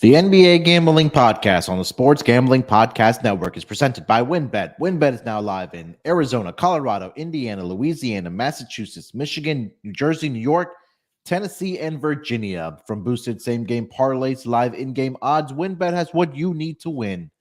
The NBA Gambling Podcast on the Sports Gambling Podcast Network is presented by WynnBET. WynnBET is now live in Arizona, Colorado, Indiana, Louisiana, Massachusetts, Michigan, New Jersey, New York, Tennessee, and Virginia. From boosted same-game parlays to live in-game odds, WynnBET has what you need to win.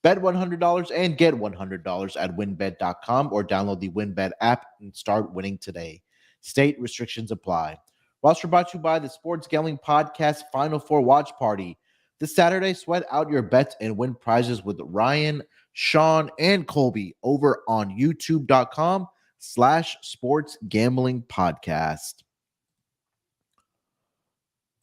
Bet $100 and get $100 at wynnbet.com or download the WynnBET app and start winning today. State restrictions apply. Roster brought to you by the Sports Gambling Podcast Final Four Watch Party. This Saturday, sweat out your bets and win prizes with Ryan, Sean, and Colby over on youtube.com/sports gambling podcast.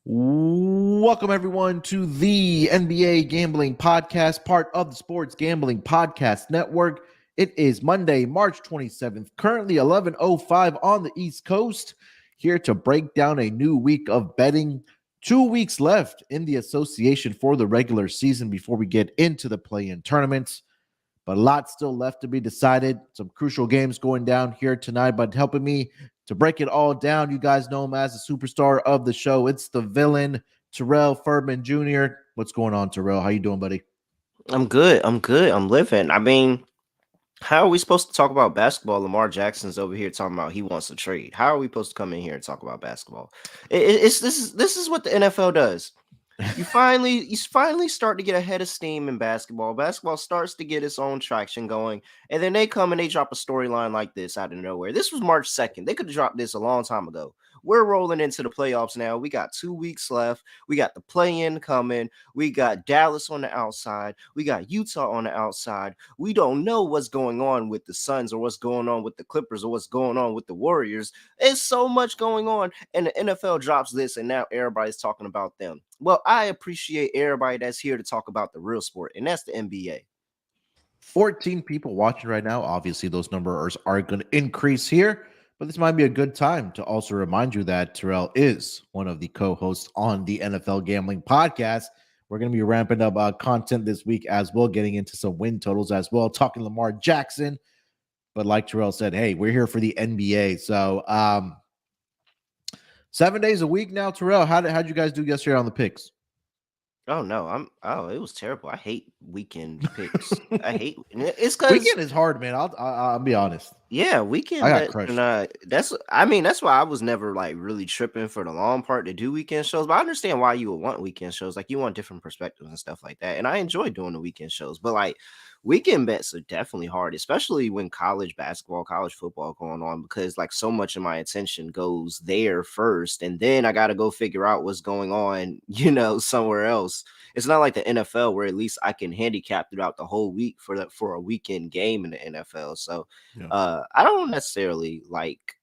Welcome, everyone, to the NBA Gambling Podcast, part of the Sports Gambling Podcast Network. It is Monday, March 27th, currently 11:05 on the East Coast, here to break down a new week of betting. 2 weeks left in the association for the regular season before we get into the play-in tournaments, but a lot still left to be decided. Some crucial games going down here tonight, but helping me to break it all down, you guys know him as the superstar of the show. It's the villain, Terrell Furman Jr. What's going on, Terrell? How you doing, buddy? I'm good. I'm living. I mean, how are we supposed to talk about basketball? Lamar Jackson's over here talking about he wants to trade. How are we supposed to come in here and talk about basketball? This is what the NFL does. You finally start to get ahead of steam in basketball. Basketball starts to get its own traction going, and then they come and they drop a storyline like this out of nowhere. This was March 2nd. They could have dropped this a long time ago. We're rolling into the playoffs now. We got 2 weeks left. We got the play-in coming. We got Dallas on the outside. We got Utah on the outside. We don't know what's going on with the Suns or what's going on with the Clippers or what's going on with the Warriors. There's so much going on, and the NFL drops this, and now everybody's talking about them. Well, I appreciate everybody that's here to talk about the real sport, and that's the NBA. 14 people watching right now. Obviously, those numbers are going to increase here, but this might be a good time to also remind you that Terrell is one of the co-hosts on the NFL Gambling Podcast. We're going to be ramping up content this week as well, getting into some win totals as well, talking Lamar Jackson. But like Terrell said, hey, we're here for the NBA. So 7 days a week now, Terrell. How'd you guys do yesterday on the picks? Oh no, it was terrible. I hate weekend picks. It's because weekend is hard, man. I'll be honest. Yeah, weekend. I got crushed. That's why I was never like really tripping for the long part to do weekend shows. But I understand why you would want weekend shows. Like you want different perspectives and stuff like that. And I enjoy doing the weekend shows. But like weekend bets are definitely hard, especially when college basketball, college football going on, because like so much of my attention goes there first, and then I got to go figure out what's going on, somewhere else. It's not like the NFL where at least I can handicap throughout the whole week for a weekend game in the NFL. So I don't necessarily like,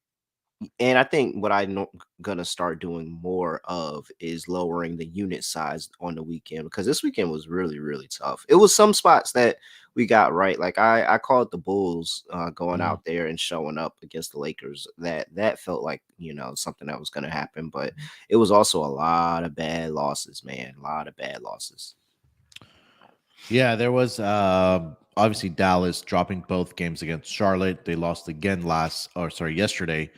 and I think what I'm gonna start doing more of is lowering the unit size on the weekend, because this weekend was really, really tough. It was some spots that we got right. Like I called the Bulls going out there and showing up against the Lakers. That felt like, something that was going to happen, but it was also a lot of bad losses, man. A lot of bad losses. Yeah, there was obviously Dallas dropping both games against Charlotte. They lost again yesterday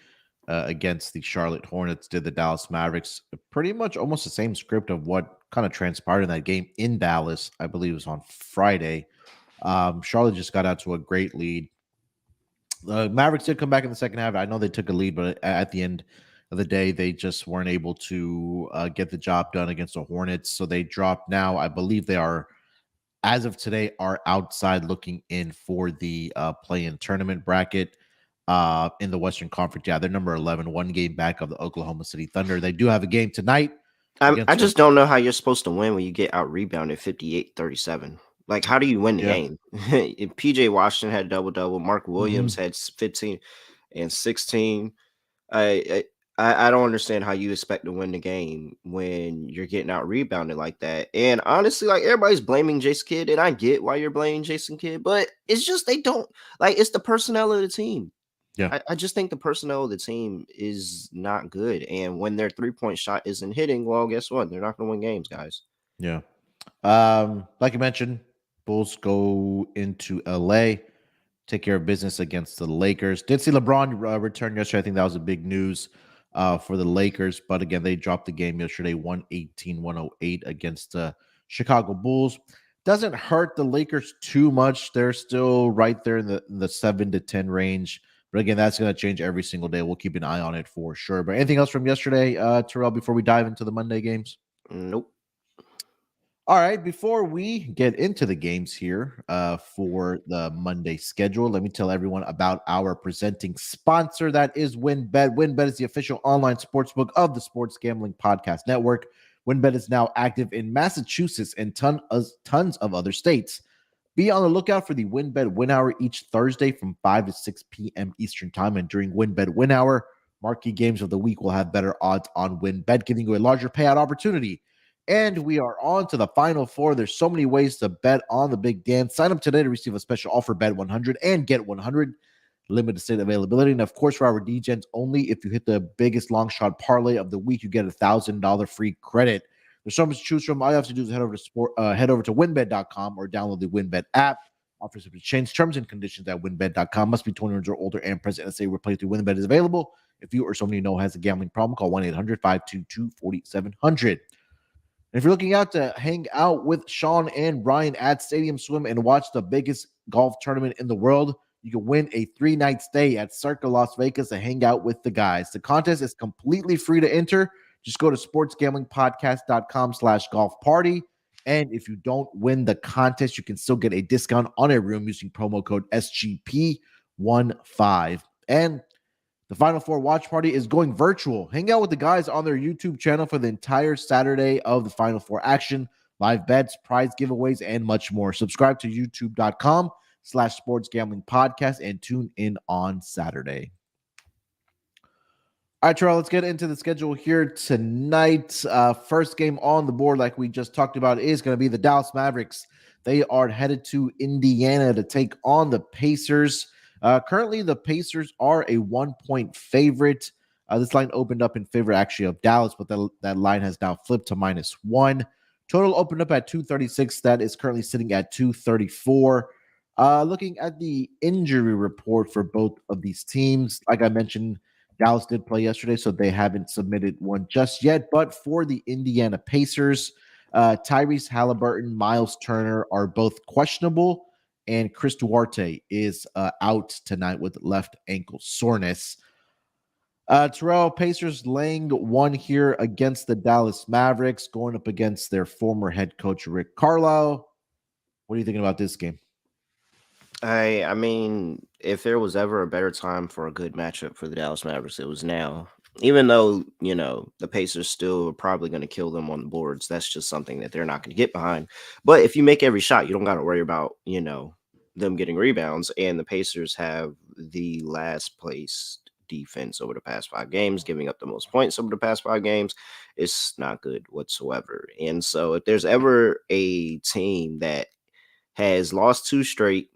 against the Charlotte Hornets. Did the Dallas Mavericks. Pretty much almost the same script of what kind of transpired in that game in Dallas. I believe it was on Friday. Charlotte just got out to a great lead. The Mavericks did come back in the second half. I know they took a lead, but at the end of the day, they just weren't able to get the job done against the Hornets. So they dropped now. I believe they are, as of today, are outside looking in for the play-in tournament bracket in the Western Conference. Yeah, they're number 11, 1 game back of the Oklahoma City Thunder. They do have a game tonight. I just don't know how you're supposed to win when you get out-rebounded 58-37. Like, how do you win the game? PJ Washington had double-double. Mark Williams had 15 and 16. I don't understand how you expect to win the game when you're getting out-rebounded like that. And honestly, like, everybody's blaming Jason Kidd, and I get why you're blaming Jason Kidd, but it's just they don't – like, it's the personnel of the team. Yeah, I just think the personnel of the team is not good. And when their three-point shot isn't hitting, well, guess what? They're not going to win games, guys. Yeah. Like you mentioned, Bulls go into LA, take care of business against the Lakers. Did see LeBron return yesterday. I think that was a big news for the Lakers. But again, they dropped the game yesterday, 118-108 against Chicago Bulls. Doesn't hurt the Lakers too much. They're still right there in the 7 to 10 range. But again, that's going to change every single day. We'll keep an eye on it for sure. But anything else from yesterday, Terrell, before we dive into the Monday games? Nope. All right, before we get into the games here for the Monday schedule, let me tell everyone about our presenting sponsor. That is WinBet. WinBet is the official online sportsbook of the Sports Gambling Podcast Network. WinBet is now active in Massachusetts and tons of other states. Be on the lookout for the WinBet Win Hour each Thursday from 5 to 6 p.m. Eastern Time. And during WinBet Win Hour, marquee games of the week will have better odds on WinBet, giving you a larger payout opportunity. And we are on to the Final Four. There's so many ways to bet on the big dance. Sign up today to receive a special offer, bet 100 and get 100. Limited state availability. And of course, for our DGens only, if you hit the biggest long shot parlay of the week, you get $1,000 free credit. There's so much to choose from. All you have to do is head over to winbet.com or download the WinBet app. Offers to change terms and conditions at winbet.com. Must be 21 years or older and present. And say replay through WinBet is available. If you or someone you know has a gambling problem, call 1-800-522-4700. And if you're looking out to hang out with Sean and Brian at Stadium Swim and watch the biggest golf tournament in the world, you can win a 3-night stay at Circa Las Vegas to hang out with the guys. The contest is completely free to enter. Just go to sportsgamblingpodcast.com/golf party. And if you don't win the contest, you can still get a discount on a room using promo code SGP15. And the Final Four watch party is going virtual. Hang out with the guys on their YouTube channel for the entire Saturday of the Final Four action, live bets, prize giveaways, and much more. Subscribe to youtube.com/sports gambling podcast and tune in on Saturday. All right, Terrell, let's get into the schedule here tonight. First game on the board, like we just talked about, is going to be the Dallas Mavericks. They are headed to Indiana to take on the Pacers. Currently, the Pacers are a 1-point favorite. This line opened up in favor, actually, of Dallas, but that line has now flipped to -1. Total opened up at 236. That is currently sitting at 234. Looking at the injury report for both of these teams, like I mentioned, Dallas did play yesterday, so they haven't submitted one just yet. But for the Indiana Pacers, Tyrese Halliburton, Miles Turner are both questionable, and Chris Duarte is out tonight with left ankle soreness. Terrell, Pacers laying one here against the Dallas Mavericks, going up against their former head coach, Rick Carlisle. What are you thinking about this game? I mean, if there was ever a better time for a good matchup for the Dallas Mavericks, it was now. Even though, the Pacers still are probably going to kill them on the boards. That's just something that they're not going to get behind. But if you make every shot, you don't got to worry about, them getting rebounds. And the Pacers have the last place defense over the past 5 games, giving up the most points over the past 5 games. It's not good whatsoever. And so if there's ever a team that has lost 2 straight,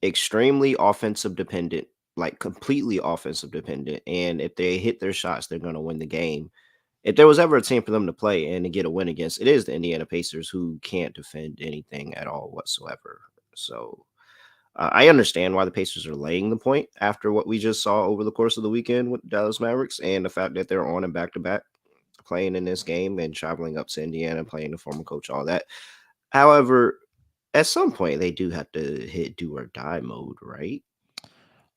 extremely offensive dependent, like completely offensive dependent. And if they hit their shots, they're going to win the game. If there was ever a team for them to play and to get a win against, it is the Indiana Pacers, who can't defend anything at all whatsoever. So I understand why the Pacers are laying the point after what we just saw over the course of the weekend with Dallas Mavericks, and the fact that they're on and back-to-back playing in this game and traveling up to Indiana, playing the former coach, all that. However, at some point, they do have to hit do or die mode, right?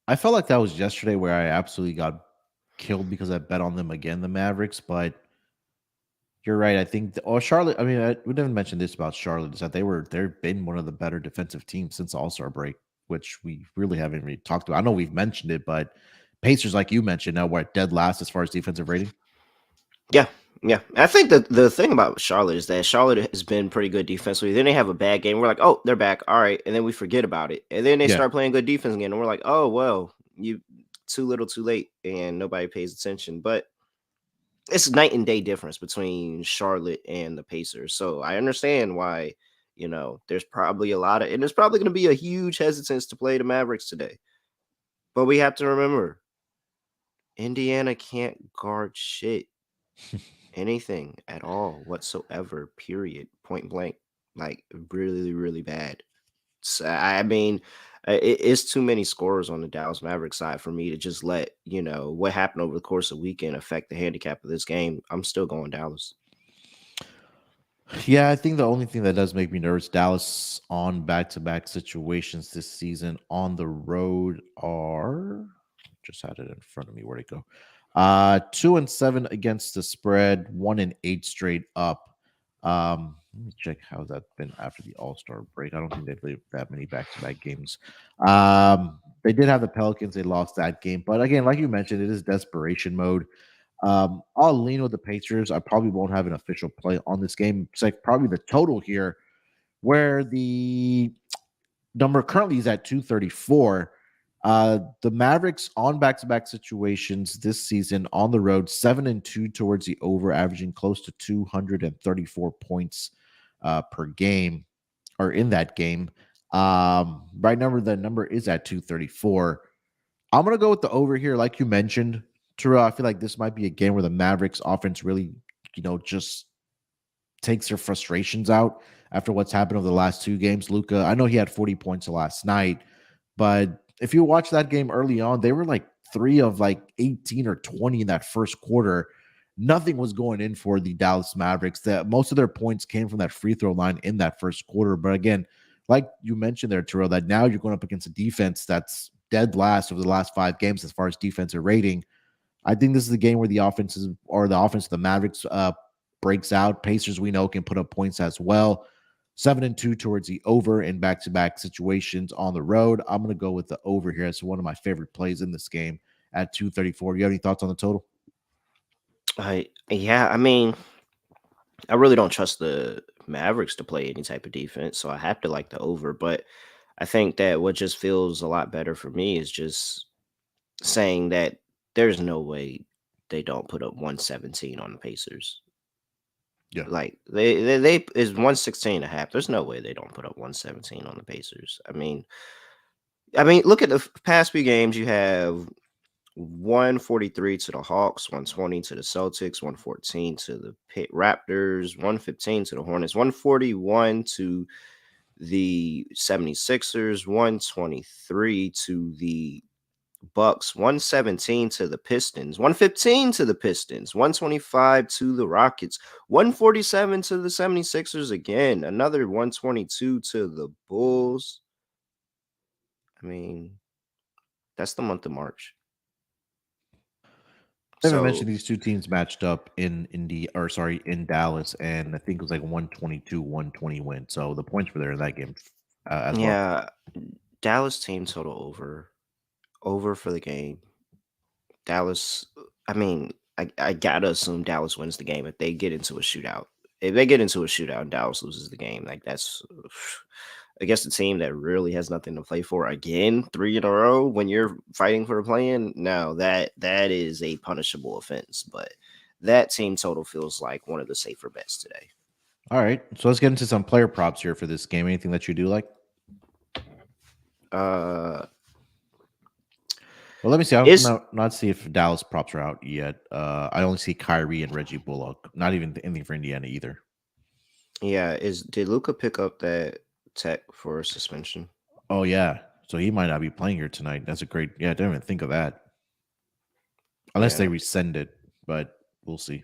I felt like that was yesterday where I absolutely got killed because I bet on them again, the Mavericks. But you're right. I think, Charlotte. I mean, we didn't mention this about Charlotte, is that they've been one of the better defensive teams since All-Star break, which we really haven't really talked about. I know we've mentioned it, but Pacers, like you mentioned, now we're dead last as far as defensive rating. Yeah. Yeah. I think that the thing about Charlotte is that Charlotte has been pretty good defensively. Then they have a bad game. We're like, oh, they're back. All right. And then we forget about it. And then they Yeah. start playing good defense again. And we're like, oh, well, you too little too late. And nobody pays attention. But it's night and day difference between Charlotte and the Pacers. So I understand why, there's probably and there's probably going to be a huge hesitance to play the Mavericks today. But we have to remember, Indiana can't guard shit. Anything at all whatsoever, period, point blank, like really, really bad. So, I mean, it's too many scorers on the Dallas Mavericks side for me to just let, what happened over the course of the weekend affect the handicap of this game. I'm still going Dallas. Yeah, I think the only thing that does make me nervous, Dallas on back-to-back situations this season on the road are just had it in front of me. Where'd it go? 2-7 against the spread, 1-8 straight up. Let me check how that's been after the All-Star break. I don't think they played that many back-to-back games. They did have the Pelicans, they lost that game. But again, like you mentioned, it is desperation mode. I'll lean with the Pacers. I probably won't have an official play on this game. It's like probably the total here, where the number currently is at 234. The Mavericks on back-to-back situations this season on the road, 7-2 towards the over, averaging close to 234 points per game or in that game. Right number, the number is at 234. I'm gonna go with the over here, like you mentioned, Terrell. I feel like this might be a game where the Mavericks offense really, just takes their frustrations out after what's happened over the last two games. Luca, I know he had 40 points last night, but if you watch that game early on, they were like 18 or 20 in that first quarter. Nothing was going in for the Dallas Mavericks. That most of their points came from that free throw line in that first quarter. But again, like you mentioned there, Terrell, that now you're going up against a defense that's dead last over the last 5 games as far as defensive rating. I think this is the game where the offense of the Mavericks breaks out. Pacers, we know, can put up points as well. 7-2 towards the over in back-to-back situations on the road. I'm going to go with the over here. It's one of my favorite plays in this game at 234. You have any thoughts on the total? Yeah, I mean, I really don't trust the Mavericks to play any type of defense, so I have to like the over. But I think that what just feels a lot better for me is just saying that there's no way they don't put up 117 on the Pacers. Yeah. Like they is 116 and a half. There's no way they don't put up 117 on the Pacers. I mean, look at the past few games. You have 143 to the Hawks, 120 to the Celtics, 114 to the Raptors, 115 to the Hornets, 141 to the 76ers, 123 to the Bucks, 117 to the Pistons, 115 to the Pistons, 125 to the Rockets, 147 to the 76ers again, another 122 to the Bulls. I mean, that's the month of March. I haven't mentioned So, these two teams matched up in Dallas, and I think it was like 122, 120 win. So the points were there in that game as well. yeah, Dallas team total over for the game. Dallas, I mean, I gotta assume Dallas wins the game if they get into a shootout. If they get into a shootout and Dallas loses the game, like that's against a team that really has nothing to play for again, 3 in a row when you're fighting for a play-in. No, that is a punishable offense. But that team total feels like one of the safer bets today. All right. So let's get into some player props here for this game. Anything that you do like? Uh Well, let me see. I'm is not see if Dallas props are out yet. I only see Kyrie and Reggie Bullock. Not even anything for Indiana either. Yeah, is did Luca pick up that tech for suspension? Oh yeah, so he might not be playing here tonight. That's a great. Yeah, I didn't even think of that. Unless they Yeah, resend it, but we'll see.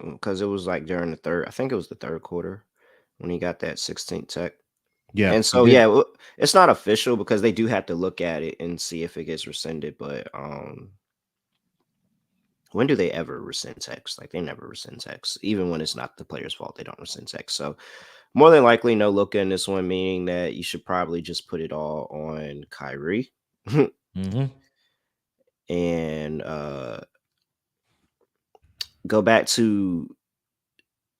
because it was like during the third, I think it was the third quarter when he got that 16th tech. Yeah, And he so, did. yeah, it's not official because they do have to look at it and see if it gets rescinded. But when do they ever rescind text? Like they never rescind text, even when it's not the player's fault. They don't rescind text. So more than likely, no look in this one, meaning that you should probably just put it all on Kyrie Mm-hmm. and go back to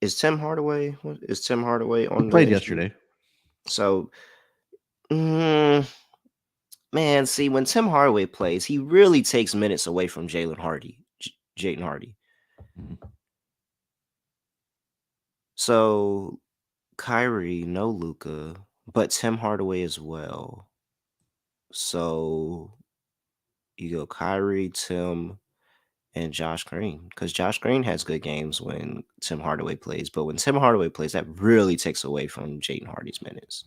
is Tim Hardaway? Is Tim Hardaway He on the played injury? yesterday. So. mm, Man, see, when Tim Hardaway plays, he really takes minutes away from Jaden Hardy. Mhm. So Kyrie, no Luca, but Tim Hardaway as well. So you go Kyrie, Tim, and Josh Green because Josh Green has good games when Tim Hardaway plays, but when Tim Hardaway plays, that really takes away from Jaden Hardy's minutes,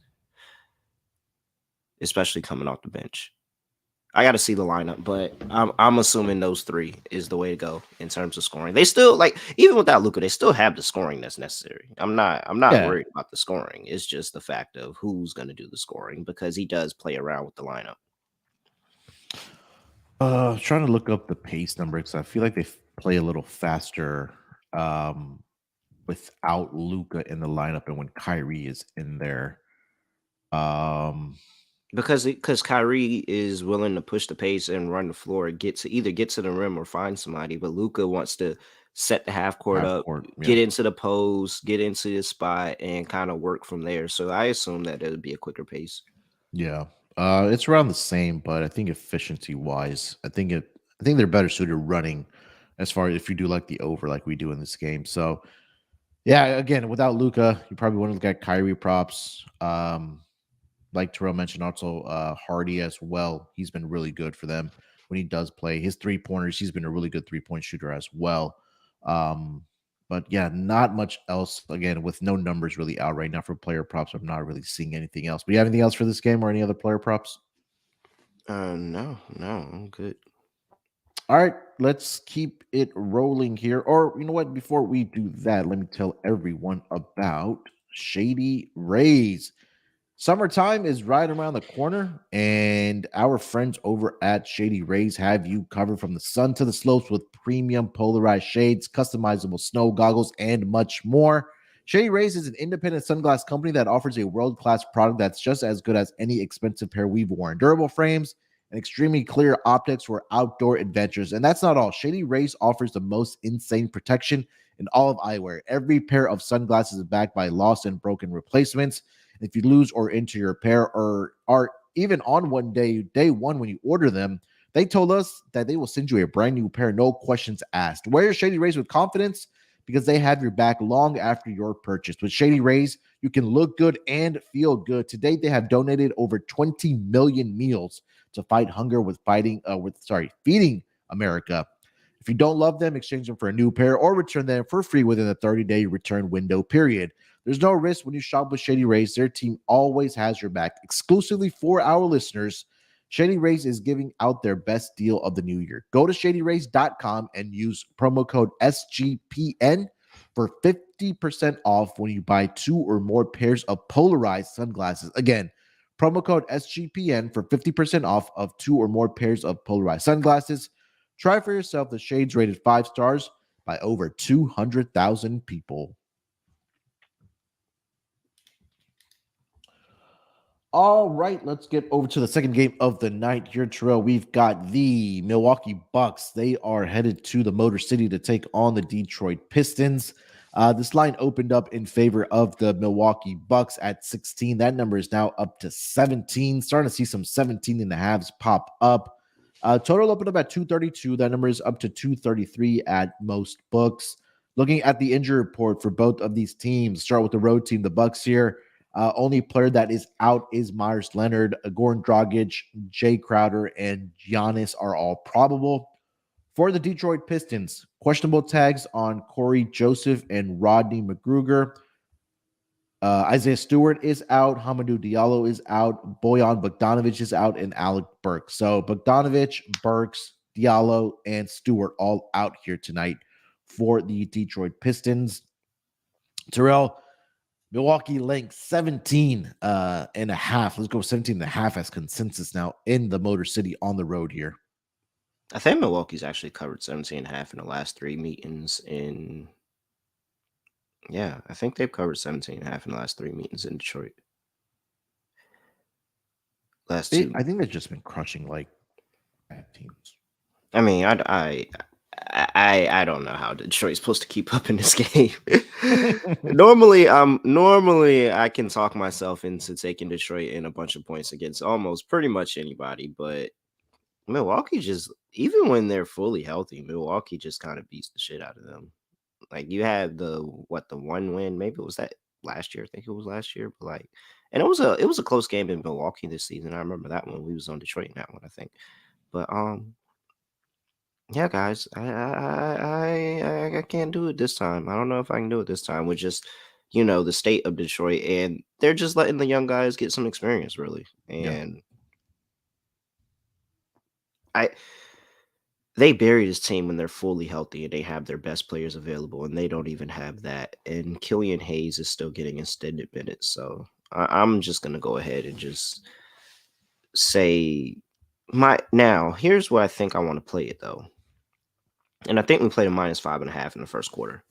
especially coming off the bench. I got to see the lineup, but I'm assuming those three is the way to go in terms of scoring. They still like even without Luca, they still have the scoring that's necessary. I'm not Yeah. worried about the scoring. It's just the fact of who's going to do the scoring because he does play around with the lineup. Trying to look up the pace number because I feel like they play a little faster um, without Luca in the lineup and when Kyrie is in there. Um, Because Kyrie is willing to push the pace and run the floor, get to the rim or find somebody, but Luca wants to set the half court half up, court. Yeah. get into the pose, get into the spot, and kind of work from there. So I assume that it would be a quicker pace. Yeah. It's around the same, but I think efficiency wise, I think they're better suited running as far as if you do like the over like we do in this game. So yeah, again, without Luca, you probably want to look at Kyrie props. Like Terrell mentioned, also Hardy as well. He's been really good for them when he does play. His 3 pointers, he's been a really good 3 point shooter as well. Um, but yeah, not much else. Again, with no numbers really out right now for player props, I'm not really seeing anything else. But you have anything else for this game or any other player props? No, I'm good. All right, let's keep it rolling here. Or you know what? Before we do that, let me tell everyone about Shady Rays. Summertime is right around the corner, and our friends over at Shady Rays have you covered from the sun to the slopes with premium polarized shades, customizable snow goggles, and much more. Shady Rays is an independent sunglass company that offers a world class product that's just as good as any expensive pair we've worn. Durable frames and extremely clear optics for outdoor adventures. And that's not all. Shady Rays offers the most insane protection in all of eyewear. Every pair of sunglasses is backed by lost and broken replacements. If you lose or enter your pair or are even on day one when you order them, they told us that they will send you a brand new pair, no questions asked. Wear your Shady Rays with confidence because they have your back long after your purchase. With Shady Rays, you can look good and feel good. To date, they have donated over 20 million meals to fight hunger feeding America. If you don't love them, exchange them for a new pair or return them for free within the 30-day return window period. There's no risk when you shop with Shady Rays. Their team always has your back. Exclusively for our listeners, Shady Rays is giving out their best deal of the new year. Go to shadyrays.com and use promo code SGPN for 50% off when you buy 2 or more pairs of polarized sunglasses. Again, promo code SGPN for 50% off of 2 or more pairs of polarized sunglasses. Try for yourself the shades rated 5 stars by over 200,000 people. All right, let's get over to the second game of the night here, Terrell. We've got the Milwaukee Bucks. They are headed to the Motor City to take on the Detroit Pistons. This line opened up in favor of the Milwaukee Bucks at 16. That number is now up to 17. Starting to see some 17 and a halves pop up. Total opened up at 232. That number is up to 233 at most books. Looking at the injury report for both of these teams, start with the road team, the Bucks here. Only player that is out is Myers Leonard, Goran Dragic, Jay Crowder, and Giannis are all probable. For the Detroit Pistons, questionable tags on Corey Joseph and Rodney McGruger. Isaiah Stewart is out. Hamidou Diallo is out. Bojan Bogdanovic is out. And Alec Burks. So Bogdanovic, Burks, Diallo, and Stewart all out here tonight for the Detroit Pistons. Terrell, Milwaukee laying 17 and a half. Let's go 17 and a half as consensus now in the Motor City on the road here. I think Milwaukee's actually covered 17 and a half in the last three meetings yeah, I think they've covered 17 and a half in the last three meetings in Detroit. Last two. I think they've just been crushing like bad teams. I mean, I don't know how Detroit's supposed to keep up in this game. Normally I can talk myself into taking Detroit in a bunch of points against almost pretty much anybody, but Milwaukee just even when they're fully healthy, Milwaukee just kind of beats the shit out of them. Like you had the one win, maybe it was that last year. I think it was last year, but like, and it was a close game in Milwaukee this season. I remember that one. We was on Detroit in that one, I think. But yeah, guys, I can't do it this time. I don't know if I can do it this time with just the state of Detroit, and they're just letting the young guys get some experience, really. Yeah. And I they bury this team when they're fully healthy and they have their best players available, and they don't even have that. And Killian Hayes is still getting extended minutes, so I'm just gonna go ahead and just say my now. Here's where I think I want to play it though, and I think we played a -5.5 in the first quarter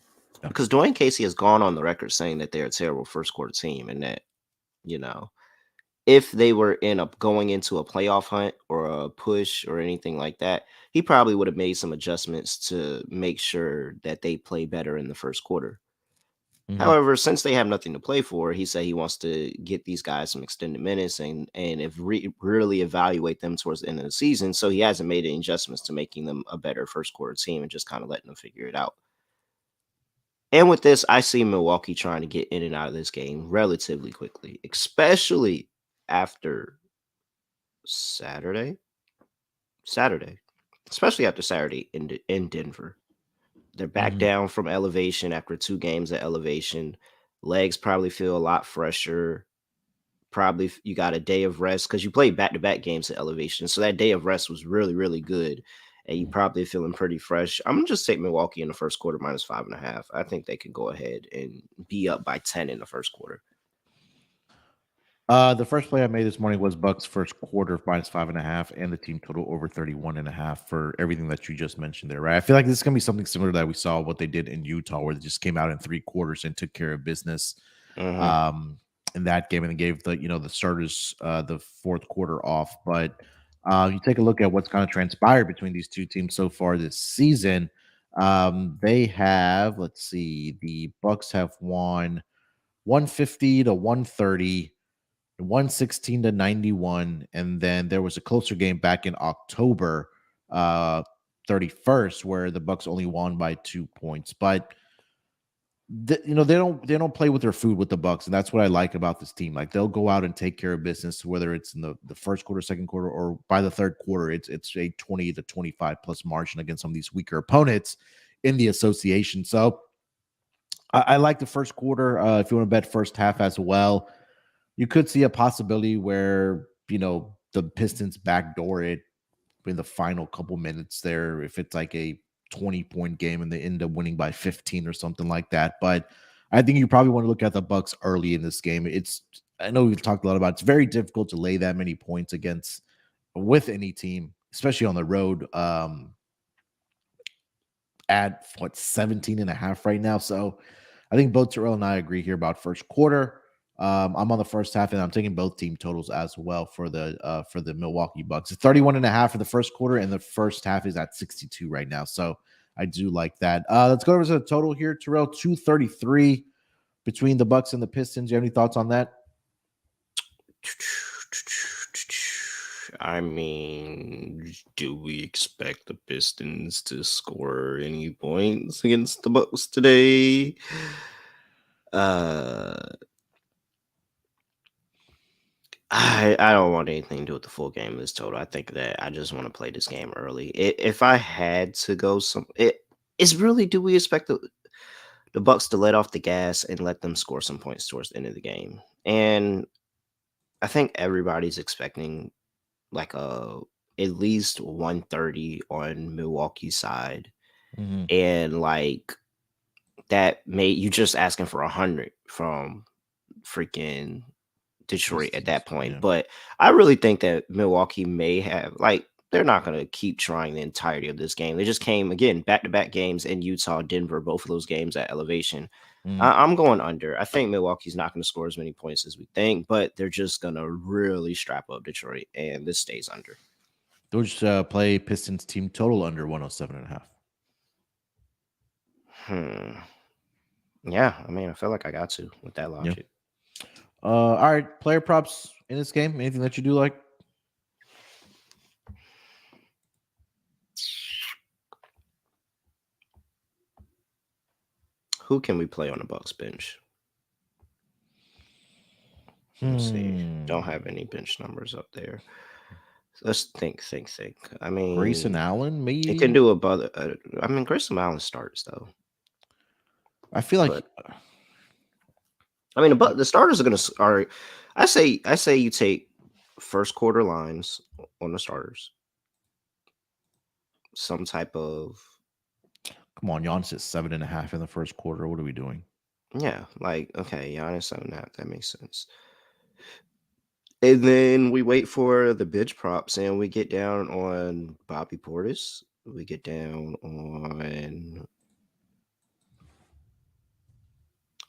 Yeah. because Dwayne Casey has gone on the record saying that they're a terrible first quarter team, and that you know if they were going into a playoff hunt or a push or anything like that, he probably would have made some adjustments to make sure that they play better in the first quarter. Mhm. However, since they have nothing to play for, he said he wants to get these guys some extended minutes and if really evaluate them towards the end of the season. So he hasn't made any adjustments to making them a better first quarter team and just kind of letting them figure it out. And with this, I see Milwaukee trying to get in and out of this game relatively quickly, especially after Saturday. Saturday, especially after Saturday in Denver. They're back Mhm. down from elevation after 2 games at elevation. Legs probably feel a lot fresher. Probably you got a day of rest because you played back to back games at elevation. So that day of rest was really, really good. And you probably feeling pretty fresh. I'm gonna just take Milwaukee in the first quarter -5.5. I think they can go ahead and be up by 10 in the first quarter. The first play I made this morning was Bucks first quarter -5.5, and the team total over 31.5 for everything that you just mentioned there, right? I feel like this is gonna be something similar that we saw what they did in Utah, where they just came out in 3 quarters and took care of business Hmm. um in that game and then gave the starters the fourth quarter off. But you take a look at what's kind of transpired between these two teams so far this season. They have, let's see, the Bucks have won 150 to 130, 116 to 91, and then there was a closer game back in October uh 31st where the Bucks only won by 2 points. But they don't play with their food with the Bucks, and that's what I like about this team. Like, they'll go out and take care of business, whether it's in the first quarter, second quarter, or by the third quarter. It's a 20 to 25 plus margin against some of these weaker opponents in the association. So I like the first quarter. If you want to bet first half as well, you could see a possibility where the Pistons backdoor it in the final couple minutes there if it's like a 20-point game and they end up winning by 15 or something like that. But I think you probably want to look at the Bucks early in this game. I know we've talked a lot about it's very difficult to lay that many points against with any team, especially on the road. At what, 17 and a half right now. So I think both Terrell and I agree here about first quarter. I'm on the first half, and I'm taking both team totals as well for the Milwaukee Bucks. It's 31 and a half for the first quarter, and the first half is at 62 right now. So I do like that. Let's go over to the total here, Terrell. 233 between the Bucks and the Pistons. You have any thoughts on that? I mean, do we expect the Pistons to score any points against the Bucks today? Uh, I don't want anything to do with the full game of this total. I think that I just want to play this game early. If I had to go it's really, do we expect the Bucks to let off the gas and let them score some points towards the end of the game? And I think everybody's expecting like at least 130 on Milwaukee's side. Mhm. And like that made you just asking for 100 from freaking Detroit at Pistons, that point. yeah. But I really think that Milwaukee may have like they're not going to keep trying the entirety of this game. They just came again back to back games in Utah, Denver, both of those games at elevation. Mhm. I'm going under. I think Milwaukee's not going to score as many points as we think, but they're just going to really strap up Detroit, and this stays under. Those play Pistons team total under 107 and a half. Hmm. Yeah, I mean, I feel like I got to with that Yeah. logic. All right. Player props in this game. Anything that you do like? Who can we play on the Bucks bench? Let's see. Don't Hmm. have any bench numbers up there. Let's think. I Grayson mean, Allen, it can maybe. do about. I mean, Grayson Allen starts though, I feel like but I mean, uh, but the starters are gonna are. I say you take first quarter lines on the starters. some type of Come on, Giannis at 7.5 in the first quarter. What are we doing? yeah, like okay, Giannis 7.5. That makes sense. And then we wait for the bench props, and we get down on Bobby Portis. We get down on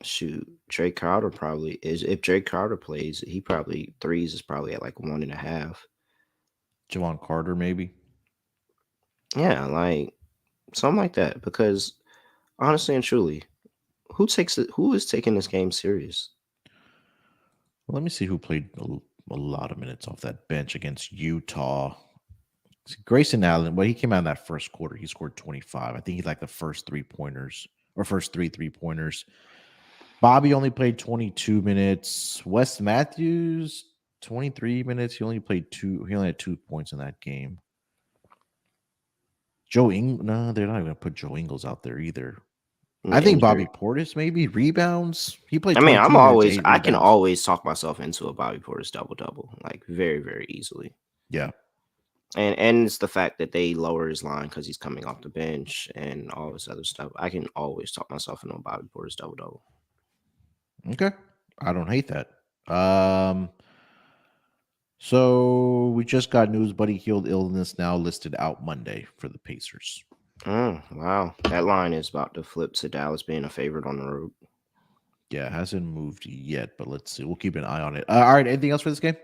shoot, Trey Crowder probably is. If Trey Crowder plays, he probably threes is probably at like 1.5. Javon Carter, maybe. Yeah, like something like that. Because honestly and truly, who is taking this game serious? Well, let me see who played a lot of minutes off that bench against Utah. Grayson Allen, well, he came out in that first quarter. He scored 25. I think he like the first 3-pointers or first 3-3-pointers. Bobby only played 22 minutes. Wes Matthews, 23 minutes. He only played two. He only had 2 points in that game. No, they're not even going to put Joe Ingles out there either. I think Bobby Injury. Portis maybe rebounds. He played I mean, 22 minutes, 8 I can rebounds. always talk myself into a Bobby Portis double double, like very, very easily. Yeah. And it's the fact that they lower his line because he's coming off the bench and all this other stuff. I can always talk myself into a Bobby Portis double double. Okay. I don't hate that. So we just got news Buddy Hield illness now listed out Monday for the Pacers. Wow, that line is about to flip to Dallas being a favorite on the road. Yeah, it hasn't moved yet, but let's see. We'll keep an eye on it. All right, anything else for this game?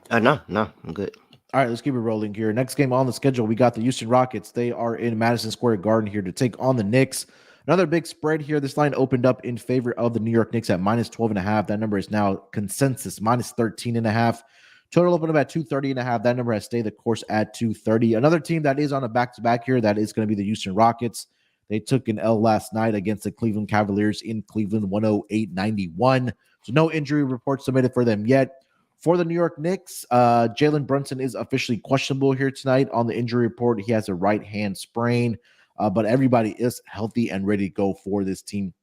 No, I'm good. All right, let's keep it rolling here. Next game on the schedule, we got the Houston Rockets. They are in Madison Square Garden here to take on the Knicks. Another big spread here. This line opened up in favor of the New York Knicks at -12.5. That number is now consensus -13.5. Total opened up at 230.5. That number has stayed the course at 230. Another team that is on a back-to-back here, that is going to be the Houston Rockets. They took an L last night against the Cleveland Cavaliers in Cleveland, 108-91. So no injury reports submitted for them yet. For the New York Knicks, Jalen Brunson is officially questionable here tonight on the injury report. He has a right hand sprain, but everybody is healthy and ready to go for this team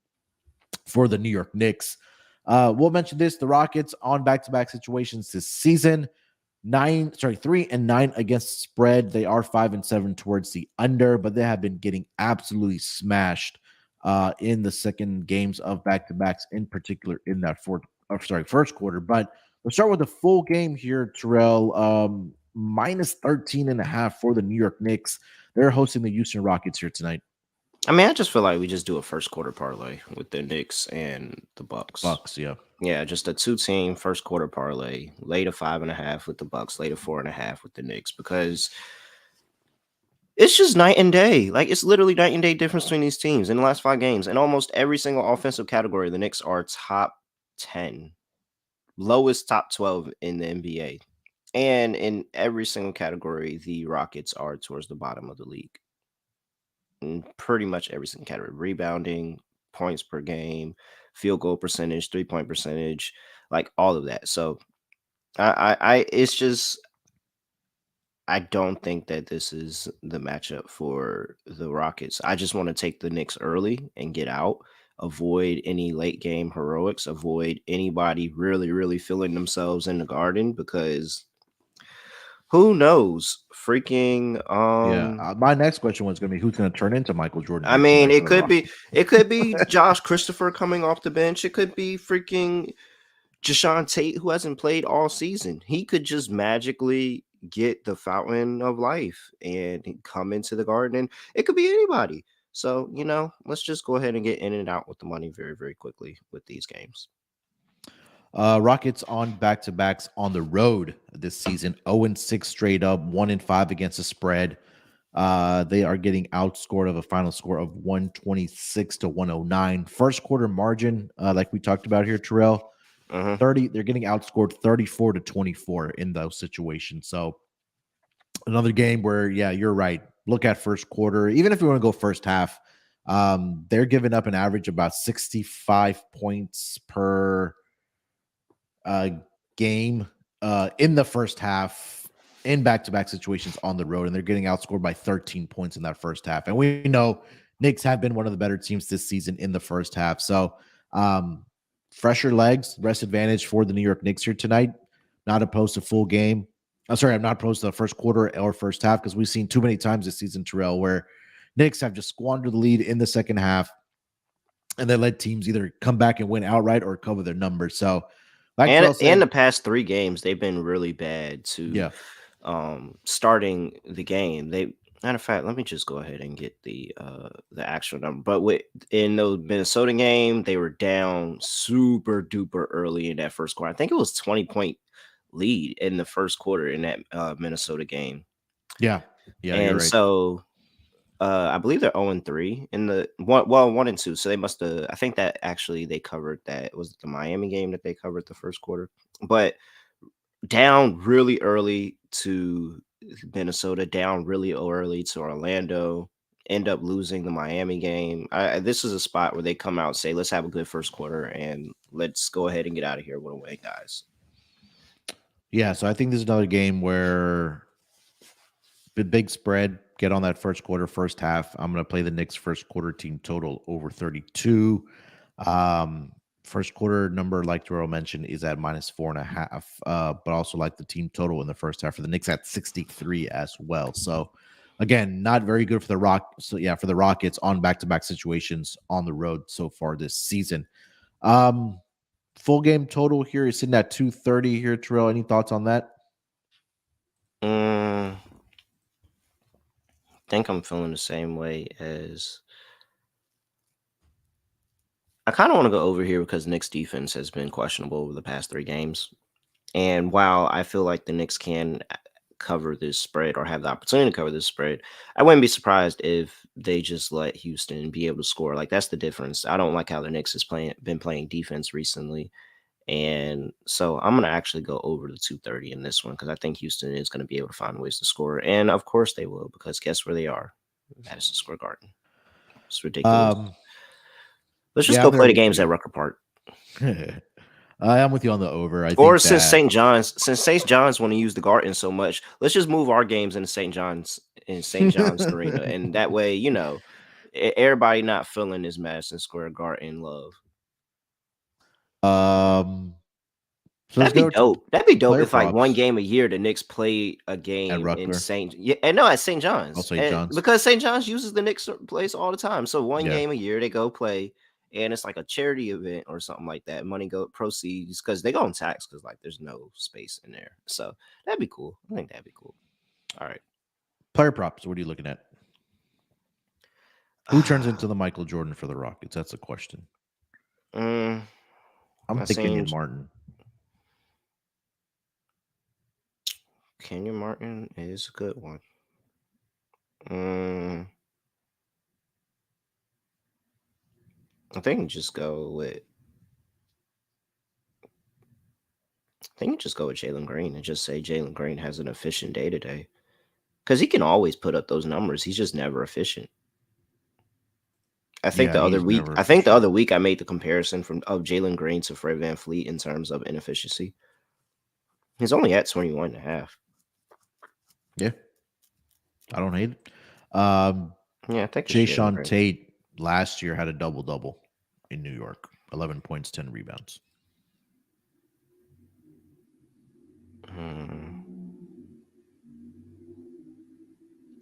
for the New York Knicks. We'll mention this: the Rockets on back-to-back situations this season, 3-9 against the spread. They are 5-7 towards the under, but they have been getting absolutely smashed in the second games of back-to-backs, in particular in that first quarter. But let's start with the full game here, Terrell. -13.5 for the New York Knicks. They're hosting the Houston Rockets here tonight. I mean, I just feel like we just do a first quarter parlay with the Knicks and the Bucks. Bucks, yeah. Yeah, just a 2-team first quarter parlay. Lay to 5.5 with the Bucks, lay to 4.5 with the Knicks, because it's just night and day. Like, it's literally night and day difference between these teams in the last 5 games. In almost every single offensive category, the Knicks are top 10, lowest top 12 in the NBA. And in every single category, the Rockets are towards the bottom of the league. In pretty much every single category: rebounding, points per game, field goal percentage, 3-point percentage, like all of that. So it's just, I don't think that this is the matchup for the Rockets. I just want to take the Knicks early and get out, avoid any late game heroics, avoid anybody really, really feeling themselves in the Garden, because who knows? Freaking My next question was going to be who's going to turn into Michael Jordan. I mean, it could be Josh Christopher coming off the bench. It could be freaking Jashawn Tate, who hasn't played all season. He could just magically get the fountain of life and come into the Garden. And it could be anybody. So, let's just go ahead and get in and out with the money very, very quickly with these games. Rockets on back-to-backs on the road this season, 0-6 straight up, 1-5 against the spread. They are getting outscored of a final score of 126-109. First quarter margin, like we talked about here, Terrell, 30. They're getting outscored 34-24 in those situations. So another game where, yeah, you're right. Look at first quarter. Even if you want to go first half, they're giving up an average about 65 points per game in the first half in back-to-back situations on the road, and they're getting outscored by 13 points in that first half. And we know Knicks have been one of the better teams this season in the first half. So fresher legs, rest advantage for the New York Knicks here tonight, not opposed to full game. I'm sorry, I'm not opposed to the first quarter or first half because we've seen too many times this season, Terrell, where Knicks have just squandered the lead in the second half and they let teams either come back and win outright or cover their numbers. So, like And Terrell in the said, past 3 games, they've been really bad to yeah, starting the game. They matter of fact, let me just go ahead and get the actual number. But with in the Minnesota game, they were down super duper early in that first quarter. I think it was 20-point lead in the first quarter in that Minnesota game. yeah, yeah, you're And right. so I believe they're 0-3 in the one. Well, 1-2. So they must have. I think that actually they covered that. Was it the Miami game that they covered the first quarter? But down really early to Minnesota, down really early to Orlando, end up losing the Miami game. This is a spot where they come out and say, "Let's have a good first quarter and let's go ahead and get out of here with a win, guys." Yeah, so I think this is another game where the big spread, get on that first quarter, first half. I'm going to play the Knicks first quarter team total over 32. Um, First quarter number, like Terrell mentioned, is at -4.5. But also like the team total in the first half for the Knicks at 63 as well. So again, not very good for the Rock. So yeah, for the Rockets on back-to-back situations on the road so far this season. Um, Full game total here is sitting at 230 here, Terrell. Any thoughts on that? I think I'm feeling the same way as. I kind of want to go over here because Knicks defense has been questionable over the past 3 games. And while I feel like the Knicks can cover this spread or have the opportunity to cover this spread, I wouldn't be surprised if they just let Houston be able to score. Like that's the difference. I don't like how the Knicks has been playing defense recently. And so I'm gonna actually go over the 230 in this one because I think Houston is gonna be able to find ways to score. And of course they will, because guess where they are? Madison Square Garden. It's ridiculous. Um, Let's just yeah, go I'm there play the with games at you. Rucker Park. I am with you on the over. I Or think that Since St. John's want to use the Garden so much, let's just move our games into St. John's Arena, and that way, everybody not feeling this Madison Square Garden love. um so let's That'd be go to dope. That'd be dope player if like one props game a year the Knicks play a at game in Ruckler. St. Yeah, and no, at St. I'll John's, say and Johns. because St. John's uses the Knicks place all the time, so one Yeah. game a year they go play, and it's like a charity event or something like that. Money go proceeds because they go on tax because like there's no space in there, so that'd be cool. I think that'd be cool. All right. Player props. What are you looking at? Who turns into the Michael Jordan for the Rockets? That's the question. Mm, I'm I thinking in seen Martin. Kenyon Martin is a good one. Mm, I think you just go with. I think you just go with Jalen Green and just say Jalen Green has an efficient day today because he can always put up those numbers. He's just never efficient. Yeah, he's never I think the efficient. other week I made the comparison of Jalen Green to Fred VanVleet in terms of inefficiency. He's only at 21 and a half. Yeah, I don't hate it. Um, Yeah, I think it's Jay Jalen Sean Green. Tate last year had a double double in New York, 11 points, 10 rebounds. Hmm.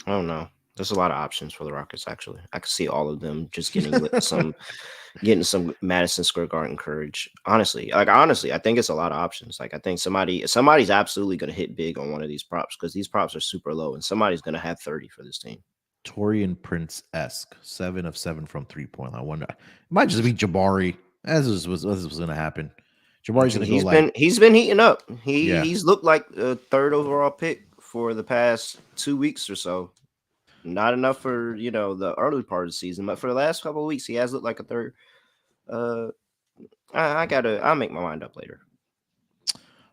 I don't know. There's a lot of options for the Rockets. Actually, I could see all of them just getting some Madison Square Garden courage. Honestly, I think it's a lot of options. Like I think somebody's absolutely going to hit big on one of these props because these props are super low, and somebody's going to have 30 for this team. Torian Prince esque, 7 of 7 from 3 point. I wonder, it might just be Jabari. As this was going to happen. Jabari's going to go like, He's been heating up. yeah, He's looked like a third overall pick for the past 2 weeks or so. Not enough for the early part of the season, but for the last couple of weeks, he has looked like a third. Uh, I'll make my mind up later.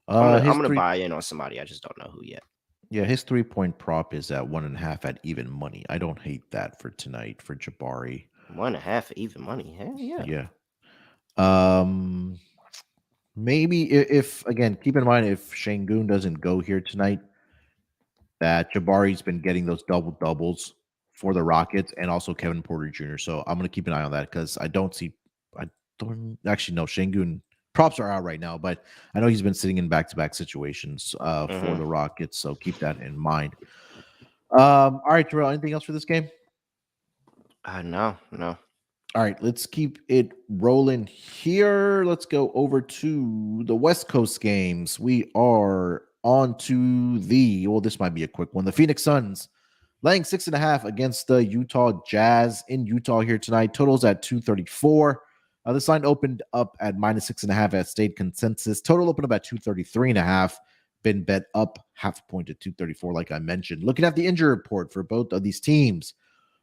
I'm his gonna three, buy in on somebody. I just don't know who yet. yeah, his 3 point prop is at 1.5 at even money. I don't hate that for tonight for Jabari. 1.5 even money. Hell yeah. Yeah. Um, Maybe if again, keep in mind if Shangoon doesn't go here tonight, that Jabari's been getting those double doubles for the Rockets and also Kevin Porter Jr. So I'm gonna keep an eye on that because I don't actually know Shangoon props are out right now, but I know he's been sitting in back-to-back situations for Mm-hmm. the Rockets, so keep that in mind. All right, Terrell, anything else for this game? No, no. All right, let's keep it rolling here. Let's go over to the West Coast games. We are on to well, this might be a quick one. The Phoenix Suns laying 6.5 against the Utah Jazz in Utah here tonight. Totals at 234. This line opened up at -6.5 at state consensus. Total opened up at 233.5. Been bet up half a point to 234, like I mentioned. Looking at the injury report for both of these teams.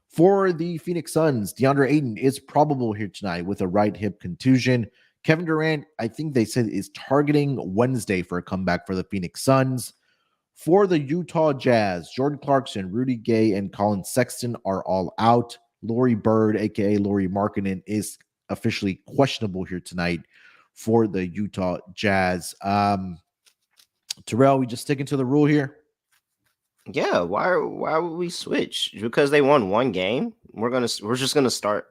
For the Phoenix Suns, DeAndre Ayton is probable here tonight with a right hip contusion. Kevin Durant, I think they said, is targeting Wednesday for a comeback for the Phoenix Suns. For the Utah Jazz, Jordan Clarkson, Rudy Gay, and Colin Sexton are all out. Laurie Bird, aka Laurie Markkinen, is officially questionable here tonight for the Utah Jazz. Terrell, we just sticking to the rule here. Yeah, why would we switch? Because they won one game. We're gonna start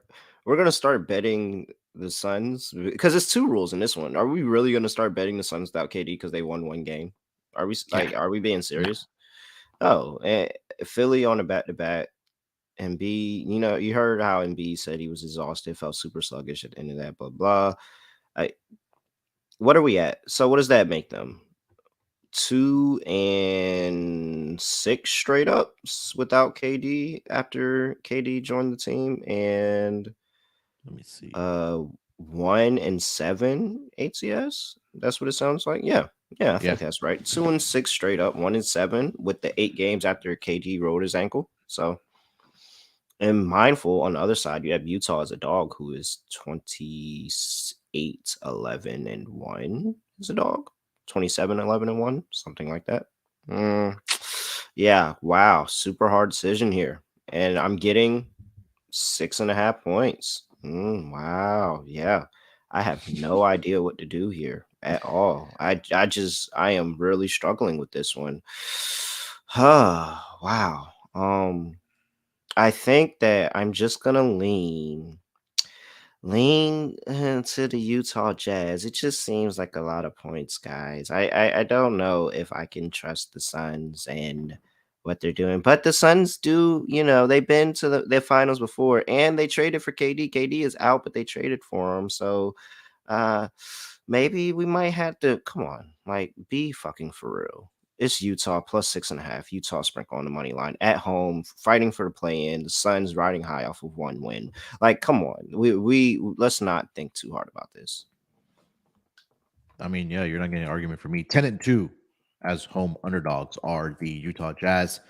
betting the Suns because it's two rules in this one. Are we really gonna start betting the Suns without KD because they won one game? Yeah. Are we being No. serious? Oh, and Philly on a back to back. And B, you heard how MB said he was exhausted, felt super sluggish at the end of that, blah blah. I What are we at? So what does that make them? 2-6 straight ups without KD after KD joined the team, and Let me see. 1-7 ATS. That's what it sounds like. Yeah, I Yeah. think that's right. 2-6 straight up, 1-7 with the 8 games after KD rolled his ankle. So, and mindful on the other side, you have Utah as a dog who is 28-11-1 as a dog. 27-11-1, something like that. Yeah, wow, super hard decision here, and I'm getting 6.5 points. Wow, yeah, I have no idea what to do here at all. I am really struggling with this one. Wow. I think that I'm just gonna lean into the Utah Jazz. It just seems like a lot of points, guys. I don't know if I can trust the Suns and what they're doing, but the Suns do. They've been to their finals before, and they traded for KD. KD is out, but they traded for him. So, uh, maybe we might have to come on, like, be fucking for real. It's Utah plus 6.5. Utah sprinkle on the money line at home, fighting for the play in. The Suns riding high off of one win. Like, come on. We let's not think too hard about this. I mean, yeah, you're not getting an argument for me. 10-2 as home underdogs are the Utah Jazz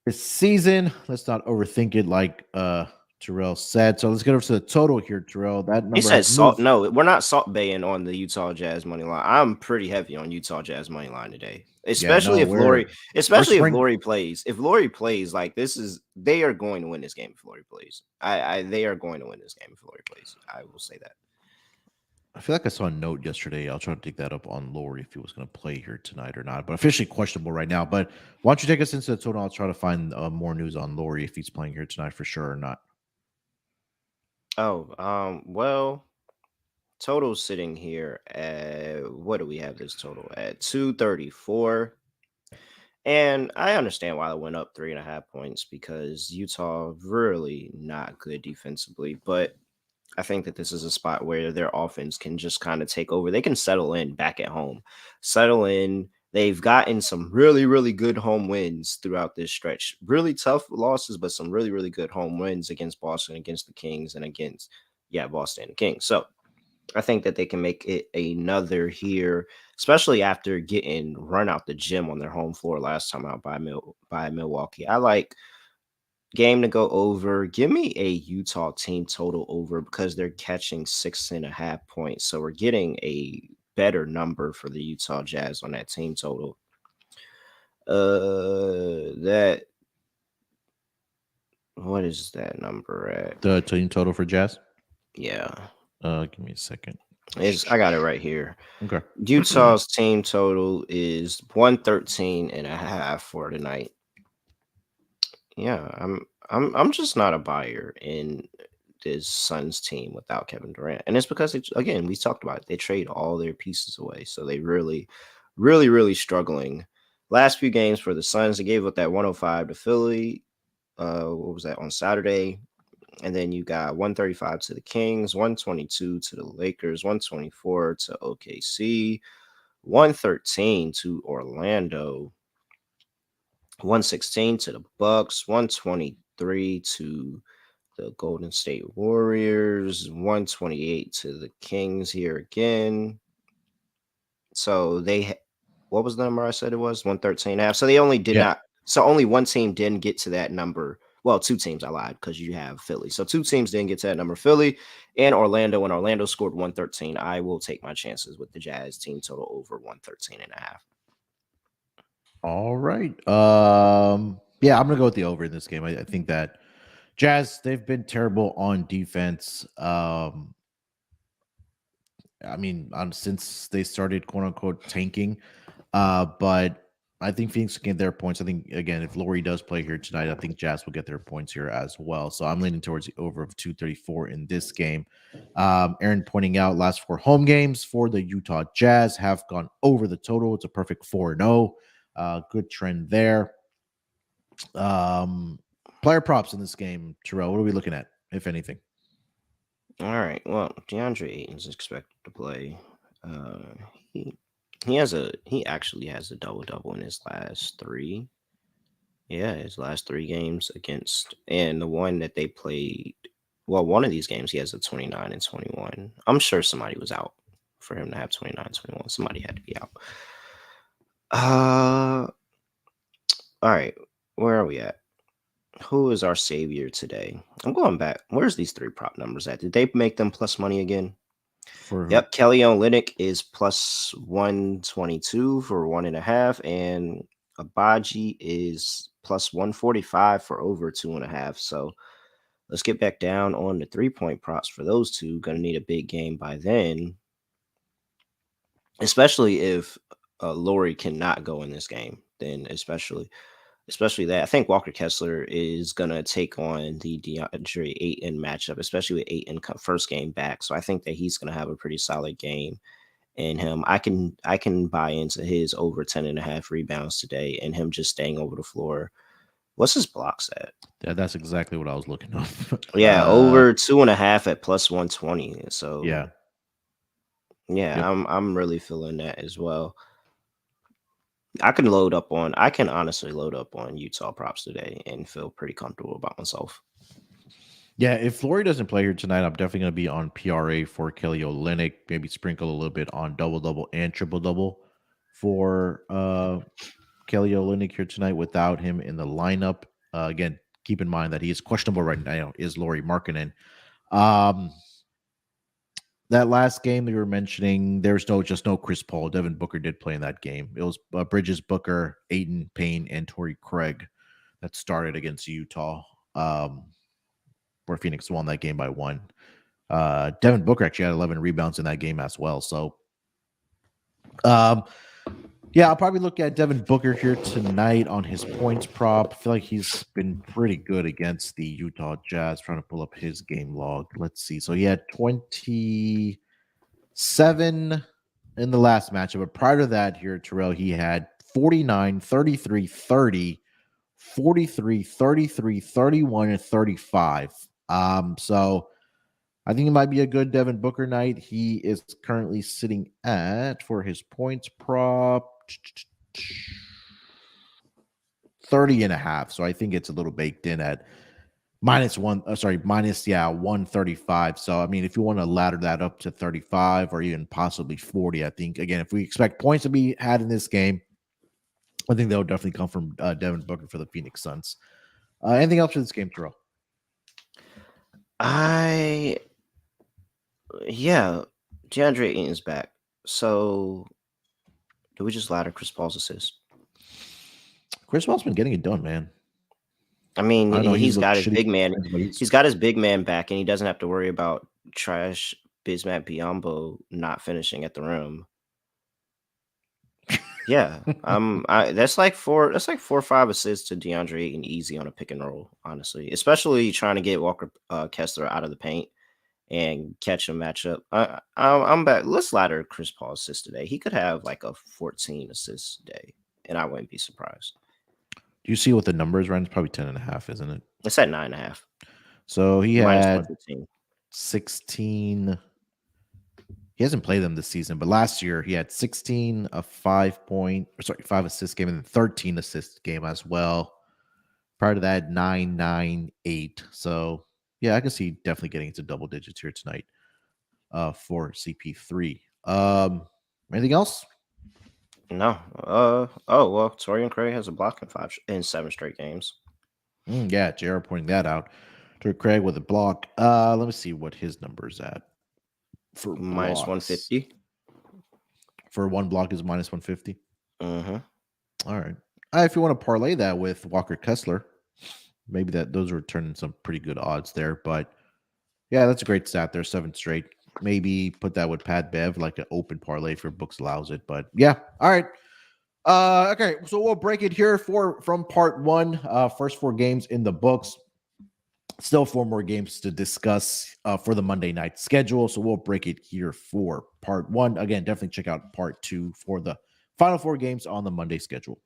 this season. Let's not overthink it, like Terrell said. So let's get over to the total here, Terrell. That He number said has salt. moved. No, we're not salt baying on the Utah Jazz money line. I'm pretty heavy on Utah Jazz money line today. Yeah, no, we're Especially if spring. Laurie plays. If Laurie plays, like, they are going to win this game if Laurie plays. They are going to win this game if Laurie plays. I will say that. I feel like I saw a note yesterday. I'll try to dig that up on Laurie if he was going to play here tonight or not. But officially questionable right now. But why don't you take us into the total? I'll try to find more news on Laurie if he's playing here tonight for sure or not. Oh, well, total sitting here at, what do we have this total at? 234. And I understand why they went up 3.5 points because Utah really not good defensively. But I think that this is a spot where their offense can just kind of take over. They can settle in back at home, settle in. They've gotten some really, really good home wins throughout this stretch. Really tough losses, but some really, really good home wins against Boston, against the Kings, and against, Boston and the Kings. So I think that they can make it another here, especially after getting run out the gym on their home floor last time out by Milwaukee. I like game to go over. Give me a Utah team total over because they're catching 6.5 points. So we're getting a better number for the Utah Jazz on that team total. That What is that number at? The team total for Jazz? Yeah, Give me a second. I got it right here. Okay. Utah's team total is 113.5 for tonight. Yeah, I'm just not a buyer in this Suns team without Kevin Durant. And it's because, again, we talked about it. They trade all their pieces away. So they really, really, really struggling. Last few games for the Suns, they gave up that 105 to Philly. What was that on Saturday? And then you got 135 to the Kings, 122 to the Lakers, 124 to OKC, 113 to Orlando, 116 to the Bucks, 123 to the Golden State Warriors, 128 to the Kings here again. So what was the number I said it was? 113.5. So they only did Yeah. not. So only one team didn't get to that number. Well, two teams, I lied, because you have Philly. So two teams didn't get to that number. Philly and Orlando. When Orlando scored 113, I will take my chances with the Jazz team total over 113.5. All right. Yeah, I'm gonna go with the over in this game. I think that Jazz, they've been terrible on defense. I mean, since they started quote unquote tanking. But I think Phoenix will get their points. I think again, if Laurie does play here tonight, I think Jazz will get their points here as well. So I'm leaning towards the over of 234 in this game. Aaron pointing out last four home games for the Utah Jazz have gone over the total. It's a perfect 4-0. Good trend there. Player props in this game, Terrell. What are we looking at, if anything? All right. Well, DeAndre Ayton is expected to play. He he actually has a double in his last three. Yeah, his last three games against, and the one that they played. Well, one of these games he has a 29 and 21. I'm sure somebody was out for him to have 29, 21. Somebody had to be out. All right. Where are we at? Who is our savior today? I'm going back. Where's these three prop numbers at? Did they make them plus money again? For Yep. Kelly Olynyk is plus 122 for 1.5, and Abaji is plus 145 for over 2.5. So let's get back down on the 3-point props for those two. Going to need a big game by then, especially if Laurie cannot go in this game. Then especially that. I think Walker Kessler is going to take on the DeAndre Ayton matchup, especially with Ayton first game back. So I think that he's going to have a pretty solid game in him. I can buy into his over 10.5 rebounds today and him just staying over the floor. What's his blocks at? Yeah, that's exactly what I was looking up. Yeah, over 2.5 at plus 120. So Yeah. yeah, Yep. I'm really feeling that as well. I can honestly load up on Utah props today and feel pretty comfortable about myself. Yeah, if Flory doesn't play here tonight, I'm definitely going to be on PRA for Kelly Olynyk. Maybe sprinkle a little bit on double and triple double for Kelly Olynyk here tonight without him in the lineup. Again, keep in mind that he is questionable right now. Is Laurie Markkinen? That last game that you were mentioning, there's no Chris Paul. Devin Booker did play in that game. It was Bridges, Booker, Ayton, Payne, and Torrey Craig that started against Utah. Where Phoenix won that game by 1. Devin Booker actually had 11 rebounds in that game as well. So, yeah, I'll probably look at Devin Booker here tonight on his points prop. I feel like he's been pretty good against the Utah Jazz. Trying to pull up his game log. Let's see. So he had 27 in the last matchup. But prior to that, here, Terrell, he had 49, 33, 30, 43, 33, 31, and 35. So I think it might be a good Devin Booker night. He is currently sitting at, for his points prop, 30.5. So I think it's a little baked in at minus 135. So I mean, if you want to ladder that up to 35 or even possibly 40, I think again, if we expect points to be had in this game, I think they'll definitely come from Devin Booker for the Phoenix Suns. Anything else for this game, Terrell? DeAndre Ayton is back. So do we just ladder Chris Paul's assist? Chris Paul's been getting it done, man. I mean, he's got his big man. He's He's got his big man back, and he doesn't have to worry about trash Bismack Biyombo not finishing at the rim. Yeah, that's like four. That's like 4 or 5 assists to DeAndre Ayton easy on a pick and roll. Honestly, especially trying to get Walker Kessler out of the paint and catch a matchup. I'm back. Let's ladder Chris Paul assists today. He could have like a 14 assists day, and I wouldn't be surprised. Do you see what the number is, Ryan? It's probably 10.5, isn't it? It's at 9.5, So he minus had 115. 16. He hasn't played them this season, but last year he had 16, a 5 assist game, and then 13 assist game as well. Prior to that, 9, 9, 8. So yeah, I can see definitely getting into double digits here tonight for CP3. Anything else? No. Oh well, Torian Craig has a block in 7 straight games. Yeah, Jared pointing that out. To Craig with a block. Let me see what his number's at for Minus blocks. 150. For one block is minus 150. Mm-hmm. All right. If you want to parlay that with Walker Kessler, maybe those are turning some pretty good odds there. But yeah, that's a great stat there. 7 straight. Maybe put that with Pat Bev, like an open parlay if your books allows it. But yeah. All right. Okay, so we'll break it here from part one. First 4 games in the books. Still 4 more games to discuss for the Monday night schedule. So we'll break it here for part one. Again, definitely check out part 2 for the final 4 games on the Monday schedule.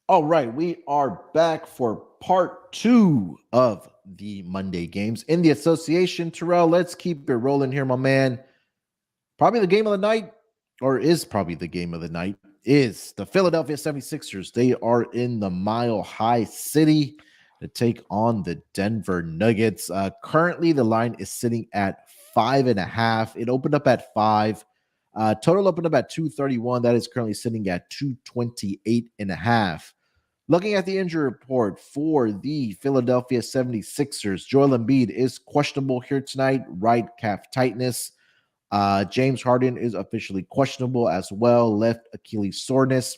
All right, we are back for part 2 of the Monday games in the association. Terrell, let's keep it rolling here, my man. Probably the game of the night, or is probably the game of the night, is the Philadelphia 76ers. They are in the Mile High City to take on the Denver Nuggets. Currently, the line is sitting at 5.5. It opened up at 5. Total opened up at 231. That is currently sitting at 228.5. Looking at the injury report for the Philadelphia 76ers, Joel Embiid is questionable here tonight, right calf tightness. James Harden is officially questionable as well, left Achilles soreness.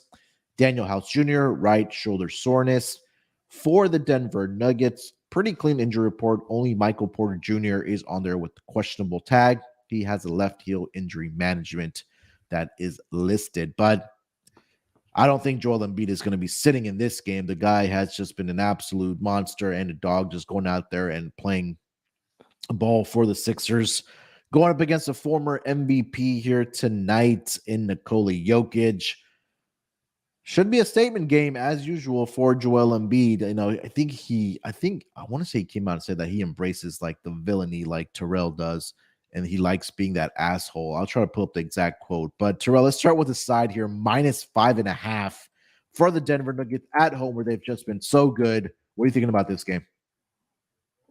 Daniel House Jr., right shoulder soreness. For the Denver Nuggets, pretty clean injury report. Only Michael Porter Jr. is on there with the questionable tag. He has a left heel injury management that is listed, but I don't think Joel Embiid is going to be sitting in this game. The guy has just been an absolute monster and a dog, just going out there and playing a ball for the Sixers. Going up against a former MVP here tonight in Nikola Jokic. Should be a statement game as usual for Joel Embiid. You know, I want to say he came out and said that he embraces like the villainy like Terrell does, and he likes being that asshole. I'll try to pull up the exact quote. But Terrell, let's start with the side here. Minus 5.5 for the Denver Nuggets at home, where they've just been so good. What are you thinking about this game?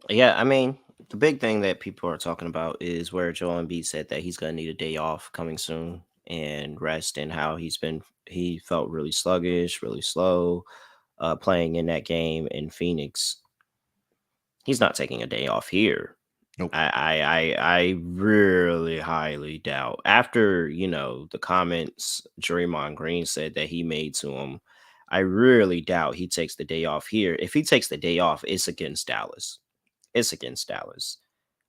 Yeah, I mean, the big thing that people are talking about is where Joel Embiid said that he's going to need a day off coming soon and rest, and how he felt really sluggish, really slow playing in that game in Phoenix. He's not taking a day off here. Nope. I really highly doubt, after the comments Draymond Green said that he made to him. I really doubt he takes the day off here. If he takes the day off, it's against Dallas. It's against Dallas.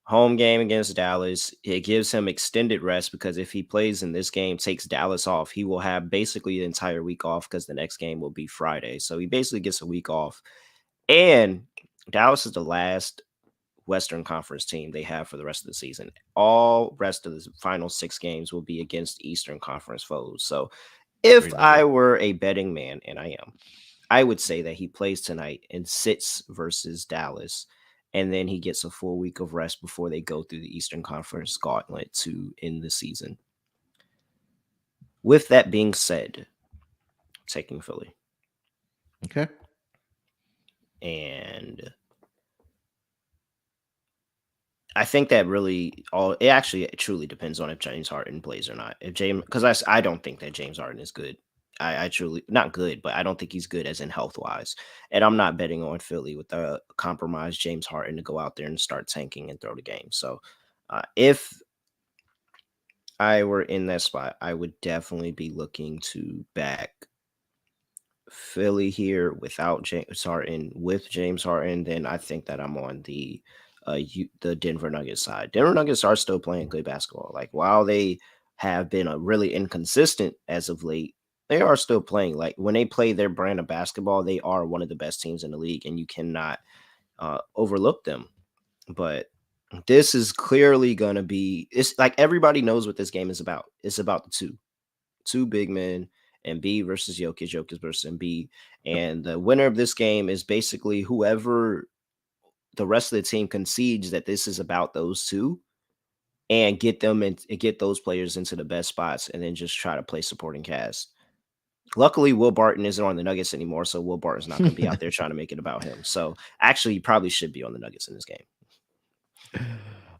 Home game against Dallas. It gives him extended rest, because if he plays in this game, takes Dallas off, he will have basically the entire week off, because the next game will be Friday. So he basically gets a week off. And Dallas is the last Western Conference team they have for the rest of the season. All rest of the final 6 games will be against Eastern Conference foes. So if I were a betting man, and I am, I would say that he plays tonight and sits versus Dallas, and then he gets a full week of rest before they go through the Eastern Conference gauntlet to end the season. With that being said, taking Philly. Okay. And I think that it truly depends on if James Harden plays or not. Because I don't think that James Harden is good. I truly, not good, but I don't think he's good as in health wise. And I'm not betting on Philly with a compromised James Harden to go out there and start tanking and throw the game. So if I were in that spot, I would definitely be looking to back Philly here without James Harden. With James Harden, then I think that I'm on the the Denver Nuggets side. Denver Nuggets are still playing good basketball. Like while they have been a really inconsistent as of late, they are still playing. Like when they play their brand of basketball, they are one of the best teams in the league, and you cannot overlook them. But this is clearly going to be. It's like everybody knows what this game is about. It's about the two big men, Embiid versus Jokic, Jokic versus Embiid, and the winner of this game is basically whoever the rest of the team concedes that this is about those two and get them and get those players into the best spots and then just try to play supporting cast. Luckily, Will Barton isn't on the Nuggets anymore, so Will Barton's not going to be out there trying to make it about him. So actually, he probably should be on the Nuggets in this game.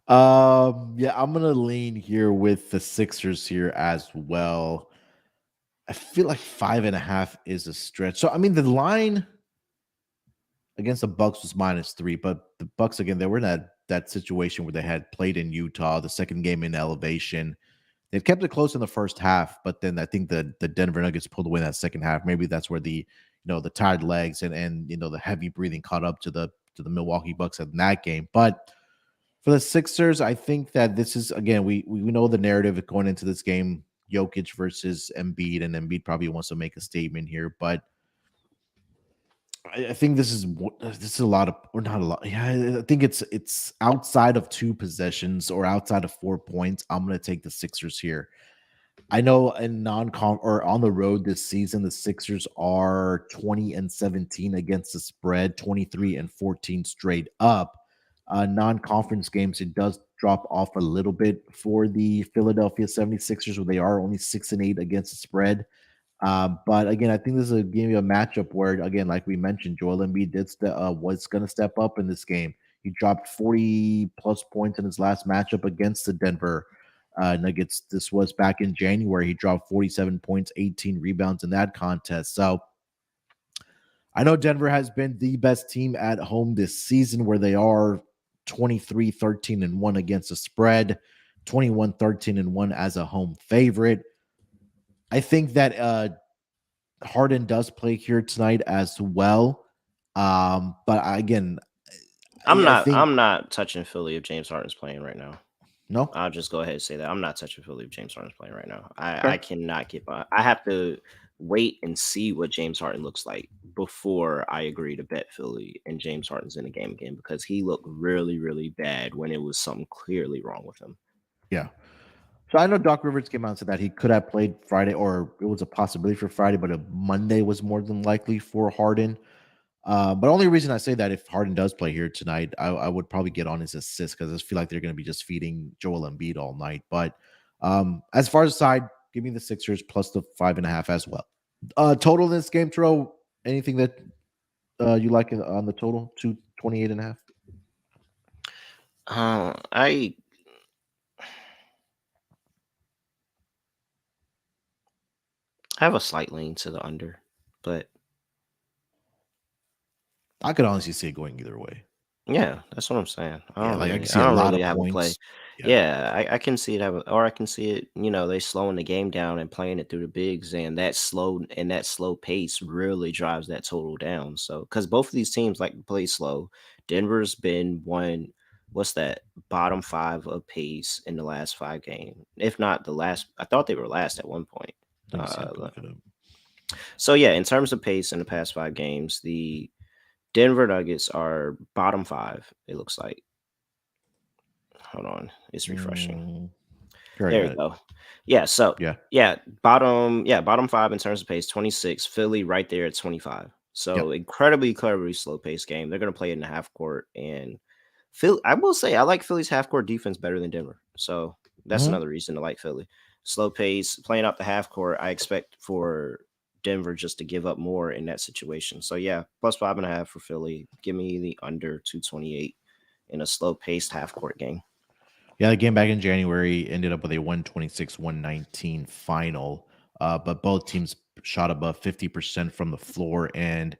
Yeah, I'm gonna lean here with the Sixers here as well. I feel like 5.5 is a stretch. So I mean, the line against the Bucks was -3, but the Bucks again, they were in that situation where they had played in Utah, the second game in elevation. They kept it close in the first half, but then I think the Denver Nuggets pulled away in that second half. Maybe that's where the tired legs and the heavy breathing caught up to the Milwaukee Bucks in that game. But for the Sixers, I think that this is again we know the narrative going into this game: Jokic versus Embiid, and Embiid probably wants to make a statement here, but I think this is a lot of or not a lot. Yeah, I think it's outside of 2 possessions or outside of 4 points. I'm gonna take the Sixers here. I know in non-con or on the road this season, the Sixers are 20-17 against the spread, 23-14 straight up. Non-conference games, it does drop off a little bit for the Philadelphia 76ers, where they are only 6-8 against the spread. But again, I think this is going to be a matchup where, again, like we mentioned, Joel Embiid was going to step up in this game. He dropped 40 plus points in his last matchup against the Denver Nuggets. This was back in January. He dropped 47 points, 18 rebounds in that contest. So I know Denver has been the best team at home this season, where they are 23-13-1 against the spread, 21-13-1 as a home favorite. I think that Harden does play here tonight as well. But again, I think I'm not touching Philly if James Harden's playing right now. no. I'll just go ahead and say that I'm not touching Philly if James Harden's playing right now. I Okay. cannot get by. I have to wait and see what James Harden looks like before I agree to bet Philly and James Harden's in the game again, because he looked really, really bad when it was something clearly wrong with him. Yeah. So I know Doc Rivers came out and said that he could have played Friday, or it was a possibility for Friday, but a Monday was more than likely for Harden. But only reason I say that, if Harden does play here tonight, I would probably get on his assist, because I just feel like they're going to be just feeding Joel Embiid all night. But as far as side, give me the Sixers plus the 5.5 as well. Total in this game, Terrell, anything that you like on the total? 228.5. I have a slight lean to the under, but I could honestly see it going either way. yeah, that's what I'm saying. Yeah, like I can I see a don't lot really of have a play. points. Yeah. Yeah, I can see it or I can see it, they slowing the game down and playing it through the bigs, and that slow pace really drives that total down. So, because both of these teams like to play slow. Denver's been what's that, bottom five of pace in the last 5 games, if not the last. I thought they were last at one point. Let me see. I'm looking it up. So yeah, in terms of pace in the past 5 games, the Denver Nuggets are bottom five. It looks like. Hold on, it's refreshing. Here I There we got it. go. Yeah, so Yeah. bottom five in terms of pace, 26. Philly right there at 25. So Yep. incredibly slow pace game. They're gonna play it in the half court, and Phil. I will say I like Philly's half court defense better than Denver. So that's Mhm. another reason to like Philly. Slow pace, playing out the half court. I expect for Denver just to give up more in that situation. So yeah, plus 5.5 for Philly. Give me the under 228 in a slow paced half court game. Yeah, the game back in January ended up with a 126-119 final. But both teams shot above 50% from the floor, and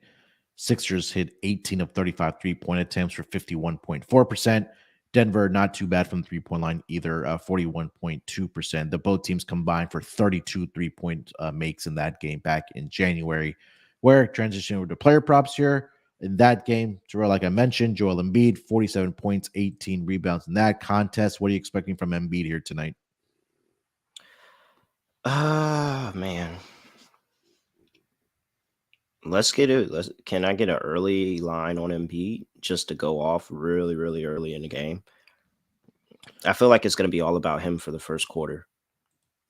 Sixers hit 18 of 35 3-point attempts for 51.4%. Denver, not too bad from the 3-point line either, 41.2%. The both teams combined for 32 3-point makes in that game back in January. Where transition over to player props here. in that game. Terrell, like I mentioned, Joel Embiid, 47 points, 18 rebounds in that contest. What are you expecting from Embiid here tonight? Man. Let's get it. Can I get an early line on Embiid just to go off really, really early in the game? I feel like it's going to be all about him for the first quarter.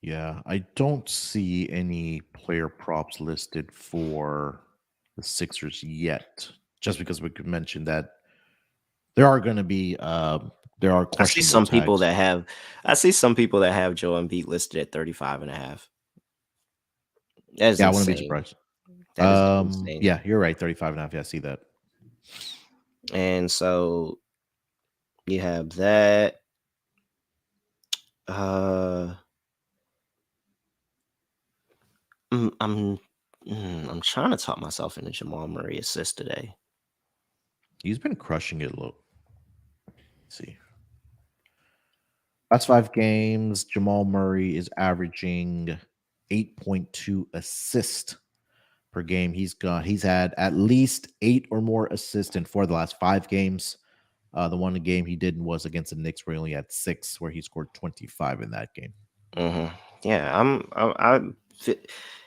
Yeah, I don't see any player props listed for the Sixers yet, just because we could mention that there are going to be there are I see questionable some people tags. that have I see some people that have Joel Embiid listed at 35.5. That is Yeah, I wouldn't be insane. surprised. That is insane. Yeah, you're right. 35 and a half. Yeah, I see that. And so you have that. Uh I'm I'm trying to talk myself into Jamal Murray assist today. He's been crushing it. Low. Let's see. Last 5 games, Jamal Murray is averaging 8.2 assists per game. He's had at least 8 or more assists in 4 of the last 5 games. The one game he did was against the Knicks, where he only had 6, where he scored 25 in that game. Yeah,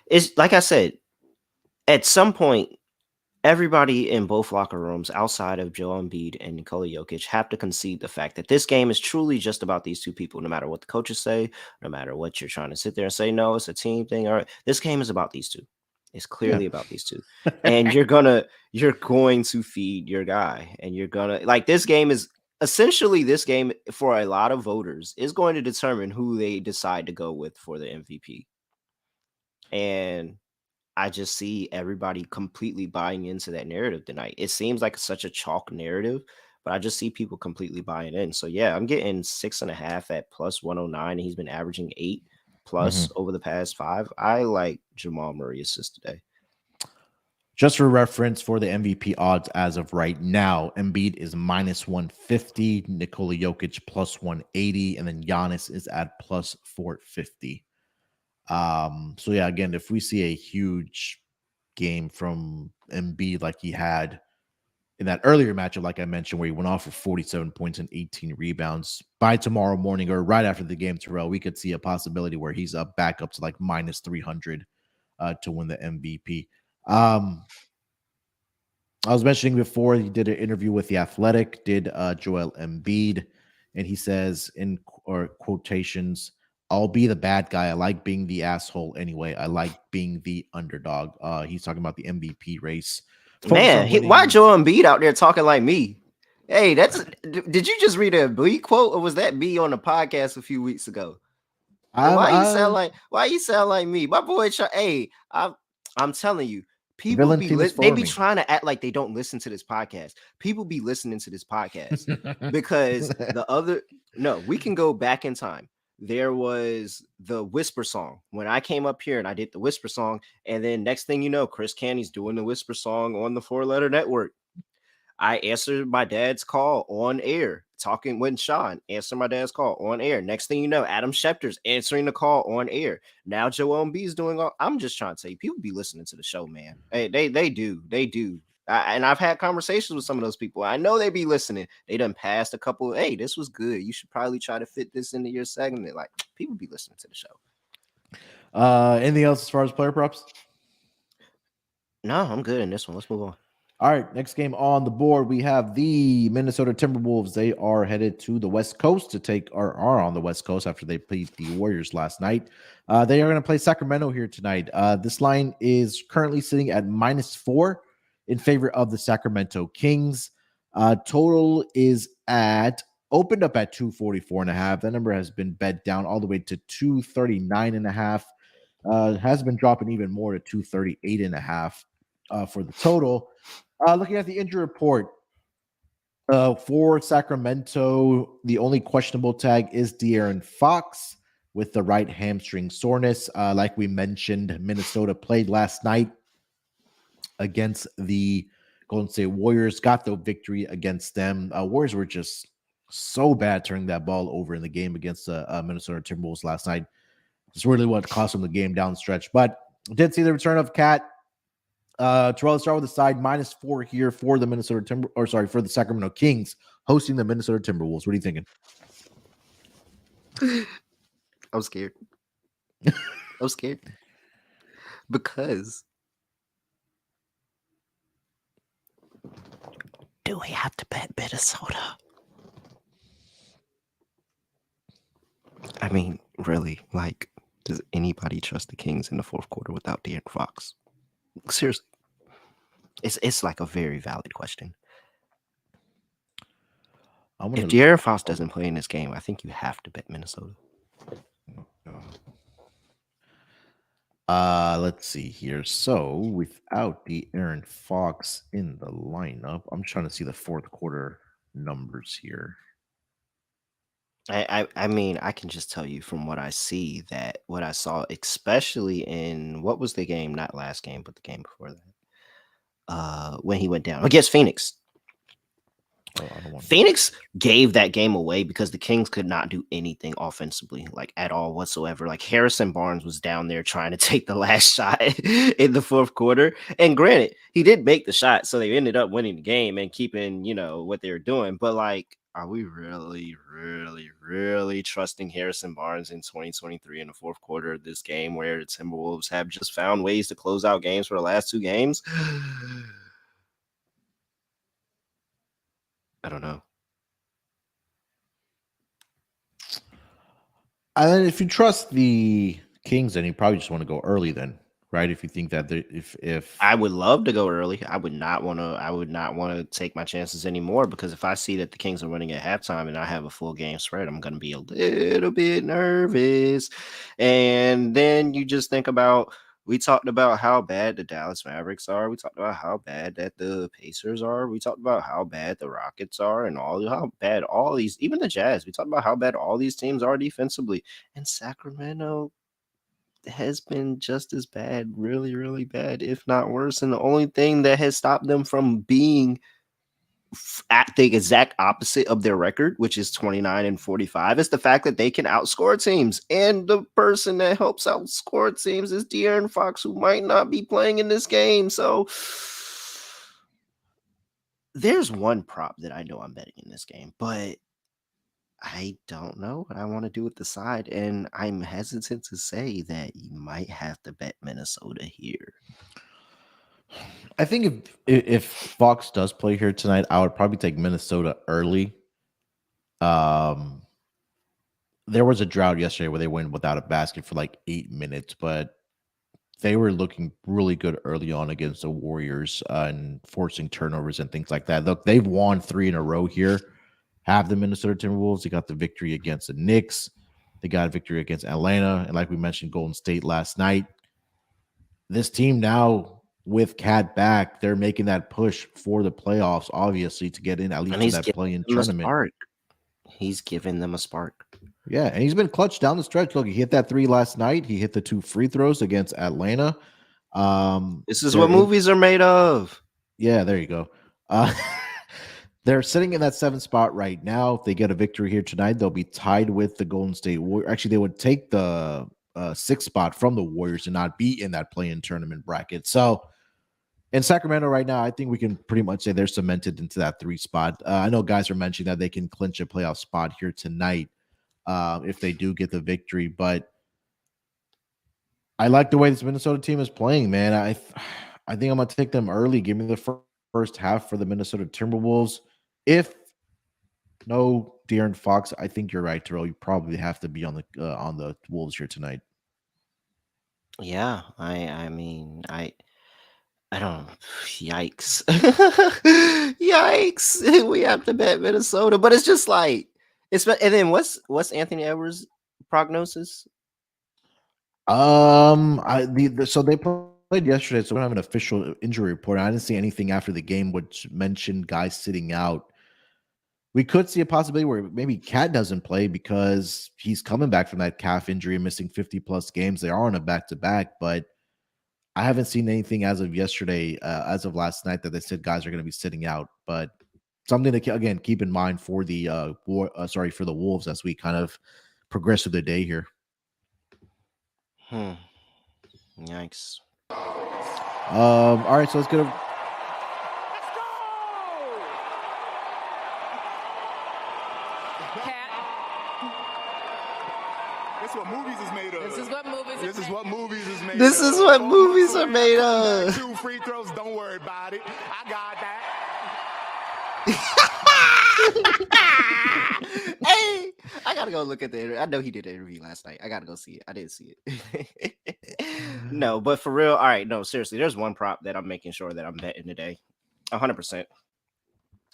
it's like I said, at some point, everybody in both locker rooms outside of Joel Embiid and Nikola Jokic have to concede the fact that this game is truly just about these two people, no matter what the coaches say, no matter what you're trying to sit there and say, no, it's a team thing. All right, this game is about these two. It's clearly about these two. And you're going to feed your guy, and you're going to like this game is essentially this game for a lot of voters is going to determine who they decide to go with for the MVP. And I just see everybody completely buying into that narrative tonight. It seems like such a chalk narrative, but I just see people completely buying in. So yeah, I'm getting 6.5 at plus 109, and he's been averaging 8 plus over the past 5. I like Jamal Murray assist today. Just for reference, for the MVP odds as of right now, Embiid is minus 150, Nikola Jokic plus 180, and then Giannis is at plus 450. So yeah, again, if we see a huge game from Embiid like he had in that earlier matchup, like I mentioned, where he went off for 47 points and 18 rebounds, by tomorrow morning or right after the game, Terrell, we could see a possibility where he's back up to like minus 300 to win the MVP. I was mentioning before, he did an interview with The Athletic, did Joel Embiid, and he says in quotations, I'll be the bad guy. I like being the asshole anyway. I like being the underdog. He's talking about the MVP race. Man, why Joel Embiid out there talking like me? Hey, did you just read a Embiid quote, or was that me on the podcast a few weeks ago? Why you sound like me? My boy, hey, I'm telling you, people they be trying to act like they don't listen to this podcast. People be listening to this podcast because we can go back in time. There was the Whisper song when I came up here and I did the Whisper song, and then next thing you know, Chris Canny's doing the Whisper song on the 4-Letter Network. I answered my dad's call on air, talking with Sean, answer my dad's call on air. Next thing you know, Adam Schefter's answering the call on air. Now Joel Embiid's doing all. I'm just trying to tell you, people be listening to the show, man. Hey, they do. And I've had conversations with some of those people. I know they be listening. They done passed a couple. Hey, this was good. You should probably try to fit this into your segment. Like, people be listening to the show. Anything else as far as player props? No, I'm good in this one. Let's move on. All right, next game on the board, we have the Minnesota Timberwolves. They are headed to the West Coast to are on the West Coast after they played the Warriors last night. They are going to play Sacramento here tonight. This line is currently sitting at -4 in favor of the Sacramento Kings. Total is opened up at 244.5. That number has been bet down all the way to 239.5. Has been dropping even more to 238.5 for the total. Looking at the injury report for Sacramento, the only questionable tag is De'Aaron Fox with the right hamstring soreness. Like we mentioned, Minnesota played last night against the Golden State Warriors, got the victory against them. Warriors were just so bad turning that ball over in the game against the Minnesota Timberwolves last night. It's really what cost them the game down the stretch. But did see the return of Cat. Terrell, let's start with the side -4 here for the for the Sacramento Kings hosting the Minnesota Timberwolves. What are you thinking? I'm scared. I'm scared because do we have to bet Minnesota? I mean, really, like, does anybody trust the Kings in the fourth quarter without De'Aaron Fox? Seriously, it's like a very valid question. If De'Aaron Fox doesn't play in this game, I think you have to bet Minnesota. Let's see here. So without De'Aaron Fox in the lineup, I'm trying to see the fourth quarter numbers here. I mean, I can just tell you from what I see that what I saw, especially in what was the game, not last game, but the game before that, when he went down against Phoenix. Phoenix gave that game away because the Kings could not do anything offensively, like at all whatsoever. Like Harrison Barnes was down there trying to take the last shot in the fourth quarter. And granted, he did make the shot, so they ended up winning the game and keeping, what they were doing. But like, are we really, really, really trusting Harrison Barnes in 2023 in the fourth quarter of this game where the Timberwolves have just found ways to close out games for the last two games? I don't know. And then if you trust the Kings, then you probably just want to go early then, right? If you think that if I would love to go early, I would not want to take my chances anymore, because if I see that the Kings are winning at halftime and I have a full game spread, I'm going to be a little bit nervous. And then you just think about, we talked about how bad the Dallas Mavericks are. We talked about how bad that the Pacers are. We talked about how bad the Rockets are and how bad all these, even the Jazz. We talked about how bad all these teams are defensively. And Sacramento has been just as bad, really, really bad, if not worse. And the only thing that has stopped them from being at the exact opposite of their record, which is 29-45, is the fact that they can outscore teams. And the person that helps outscore teams is De'Aaron Fox, who might not be playing in this game. So there's one prop that I know I'm betting in this game, but I don't know what I want to do with the side, and I'm hesitant to say that you might have to bet Minnesota here. I think if Fox does play here tonight, I would probably take Minnesota early. There was a drought yesterday where they went without a basket for like 8 minutes, but they were looking really good early on against the Warriors and forcing turnovers and things like that. Look, they've won 3 in a row here. Have the Minnesota Timberwolves. They got the victory against the Knicks. They got a victory against Atlanta. And like we mentioned, Golden State last night. This team now with Cat back, they're making that push for the playoffs, obviously, to get in at least to that play-in tournament. He's given them a spark. Yeah, and he's been clutch down the stretch. Look, he hit that 3 last night. He hit the 2 free throws against Atlanta. This is what movies are made of. Yeah, there you go. They're sitting in that 7th spot right now. If they get a victory here tonight, they'll be tied with the Golden State Warriors. Actually, they would take the 6th spot from the Warriors and not be in that play-in tournament bracket. So in Sacramento right now, I think we can pretty much say they're cemented into that 3 spot. I know guys are mentioning that they can clinch a playoff spot here tonight if they do get the victory. But I like the way this Minnesota team is playing, man. I think I'm going to take them early. Give me the first half for the Minnesota Timberwolves. If no De'Aaron Fox, I think you're right, Terrell. You probably have to be on the Wolves here tonight. Yeah, I mean, I don't. Yikes! Yikes! We have to bet Minnesota, but it's just like it's. And then what's Anthony Edwards' prognosis? So they played yesterday, so we don't have an official injury report. I didn't see anything after the game which mentioned guys sitting out. We could see a possibility where maybe Cat doesn't play because he's coming back from that calf injury and missing 50-plus games. They are on a back-to-back, but I haven't seen anything as of yesterday, as of last night, that they said guys are going to be sitting out. But something to, again, keep in mind for the for the Wolves as we kind of progress through the day here. Yikes. All right, so let's get a This is what movies is made of. This is what movies This is what movies is made This of. is what 4 movies months are away, made I come of. back, 2 free throws. Don't worry about it. I got that. Hey, I gotta go look at the interview. I know he did the interview last night. I gotta go see it. I didn't see it. No, but for real, all right. No, seriously, there's one prop that I'm making sure that I'm betting today, 100%.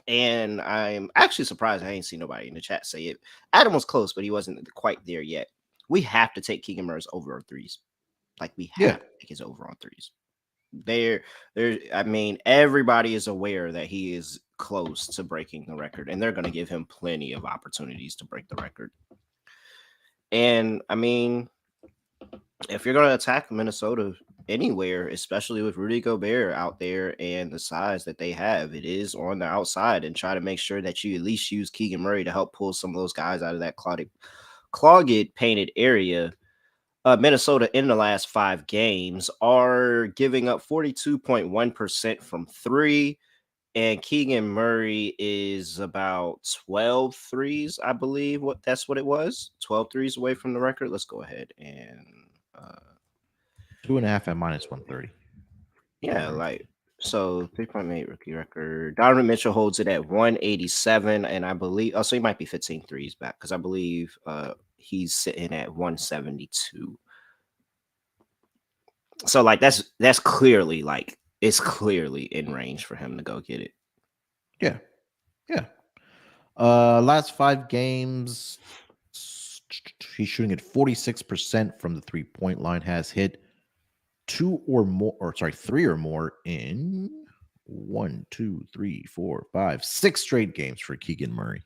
And I'm actually surprised I ain't seen nobody in the chat say it. Adam was close, but he wasn't quite there yet. We have to take Keegan Murray's over on threes. Like we have to take his over on threes. There, I mean, everybody is aware that he is close to breaking the record, and they're going to give him plenty of opportunities to break the record. And I mean, if you're going to attack Minnesota anywhere, especially with Rudy Gobert out there and the size that they have, it is on the outside, and try to make sure that you at least use Keegan Murray to help pull some of those guys out of that clogged painted area. Minnesota in the last 5 games are giving up 42.1% from 3, and Keegan Murray is about 12 threes, I believe. That's what it was. 12 threes away from the record. Let's go ahead and 2.5 at -130. yeah, like so 3.8 rookie record. Donovan Mitchell holds it at 187, and I believe so he might be 15 threes back because I believe he's sitting at 172. So like that's clearly like it's clearly in range for him to go get it. Yeah. Last 5 games, he's shooting at 46% from the 3-point line. Has hit 3 or more in 1, 2, 3, 4, 5, 6 straight games for Keegan Murray.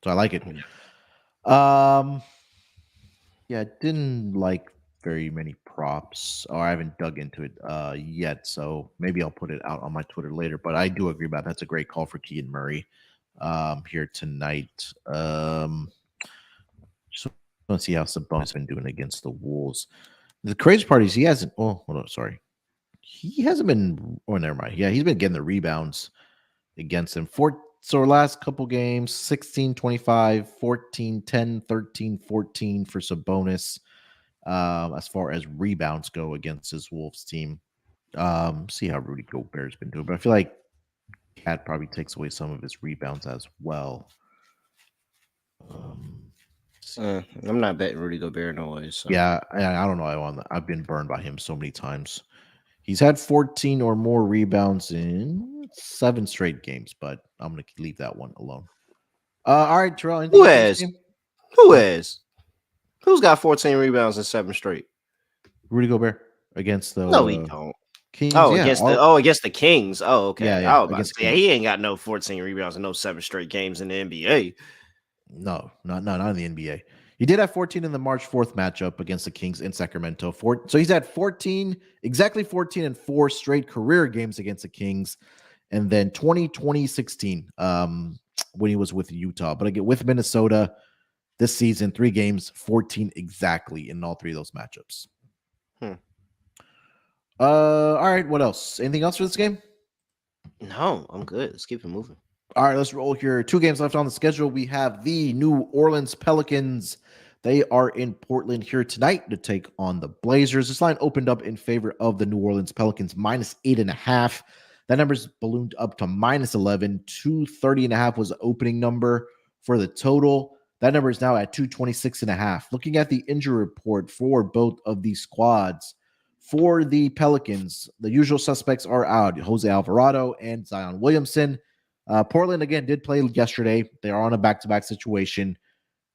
So I like it. Yeah, didn't like very many props, or I haven't dug into it yet. So maybe I'll put it out on my Twitter later. But I do agree about that's a great call for Keegan Murray here tonight. So let's see how Sabonis has been doing against the Wolves. The crazy part is he hasn't. Oh, hold on, sorry. He hasn't been. Oh, never mind. Yeah, he's been getting the rebounds against him. So our last couple games, 16, 25, 14, 10, 13, 14 for Sabonis. As far as rebounds go against his Wolves team. See how Rudy Gobert's been doing, but I feel like Cat probably takes away some of his rebounds as well. I'm not betting Rudy Gobert no way. So. Yeah, I don't know. I've been burned by him so many times. He's had 14 or more rebounds in 7 straight games, but I'm going to leave that one alone. All right, Terrell. Who has? Who's got 14 rebounds in 7 straight? Rudy Gobert against the No, he don't. Kings. Oh, yeah, against the Kings. Oh, okay. Yeah, I was about to say, he ain't got no 14 rebounds and no 7 straight games in the NBA. No, not in the NBA. He did have 14 in the March 4th matchup against the Kings in Sacramento. So he's had exactly 14 and 4 straight career games against the Kings. And then 2016, when he was with Utah. But again, with Minnesota this season, 3 games, 14 exactly in all 3 of those matchups. All right, what else? Anything else for this game? No, I'm good. Let's keep it moving. All right, let's roll here. 2 games left on the schedule. We have the New Orleans Pelicans. They are in Portland here tonight to take on the Blazers. This line opened up in favor of the New Orleans Pelicans, -8.5. That number's ballooned up to -11. 230.5 was the opening number for the total. That number is now at 226.5. Looking at the injury report for both of these squads, for the Pelicans, the usual suspects are out: Jose Alvarado and Zion Williamson. Portland, again, did play yesterday. They are on a back-to-back situation.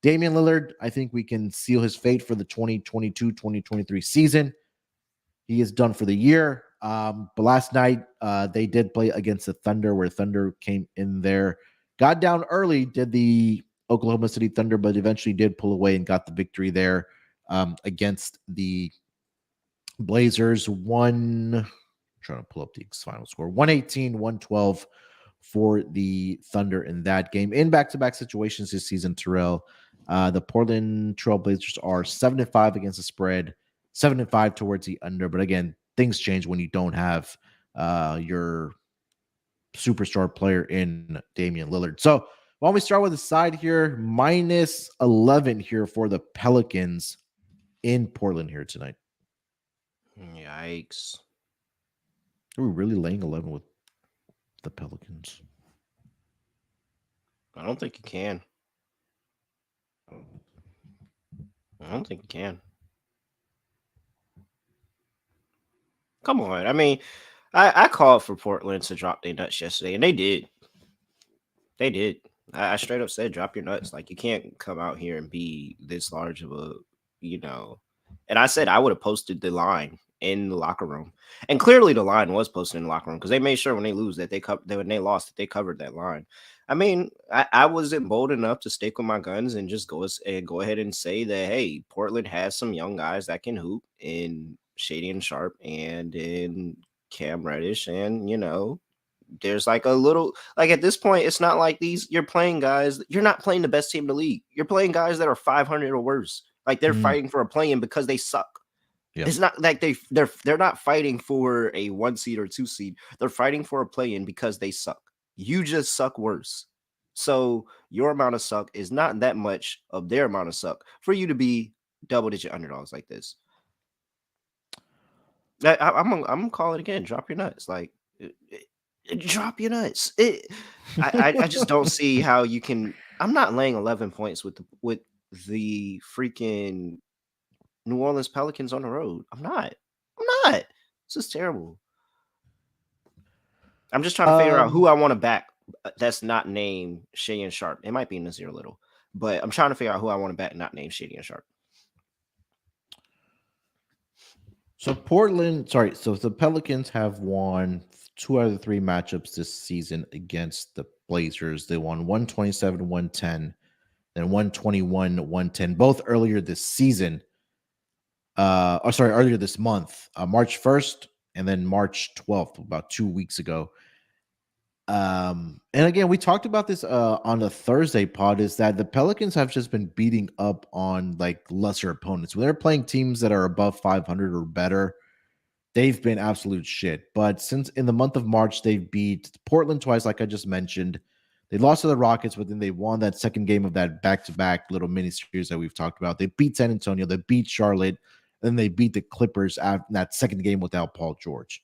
Damian Lillard, I think we can seal his fate for the 2022-2023 season. He is done for the year. But last night, they did play against the Thunder, where Thunder came in there. Got down early, did the Oklahoma City Thunder, but eventually did pull away and got the victory there against the Blazers. Trying to pull up the final score, 118-112 for the Thunder in that game. In back-to-back situations this season, Terrell, the Portland Trail Blazers are 7-5 against the spread, 7-5 towards the under. But again, things change when you don't have your superstar player in Damian Lillard. So why don't we start with the side here? Minus 11 here for the Pelicans in Portland here tonight. Yikes. Are we really laying 11 with the Pelicans? I don't think you can. I don't think you can. Come on. I mean, I called for Portland to drop their nuts yesterday, and they did. They did. I straight up said, drop your nuts. Like, you can't come out here and be this large of a, you know. And I said I would have posted the line in the locker room. And clearly the line was posted in the locker room because they made sure when they lose that when they lost that they covered that line. I mean, I wasn't bold enough to stick with my guns and just go ahead and say that, hey, Portland has some young guys that can hoop in Shady and Sharp and in Cam Reddish, and there's like a little, like, at this point, it's not like you're playing guys, you're not playing the best team in the league. You're playing guys that are 500 or worse. Like, they're fighting for a play-in because they suck. Yep. It's not like they're not fighting for a 1 seed or 2 seed. They're fighting for a play-in because they suck. You just suck worse. So your amount of suck is not that much of their amount of suck for you to be double-digit underdogs like this. I'm gonna call it again. Drop your nuts. Like, drop your nuts. I just don't see how you can. I'm not laying 11 points with the freaking New Orleans Pelicans on the road. I'm not. This is terrible. I'm just trying to figure out who I want to back that's not named Shea and Sharp. It might be Nazir Little, but I'm trying to figure out who I want to back not named Shady and Sharp. So the Pelicans have won 2 out of the 3 matchups this season against the Blazers. They won 127-110, then 121-110, both earlier this season. Earlier this month, March 1st and then March 12th, about 2 weeks ago. And again, we talked about this on the Thursday pod, is that the Pelicans have just been beating up on like lesser opponents. When they're playing teams that are above 500 or better, they've been absolute shit. But since in the month of March, they've beat Portland twice, like I just mentioned. They lost to the Rockets, but then they won that second game of that back-to-back little mini series that we've talked about. They beat San Antonio, they beat Charlotte, and then they beat the Clippers after that second game without Paul George.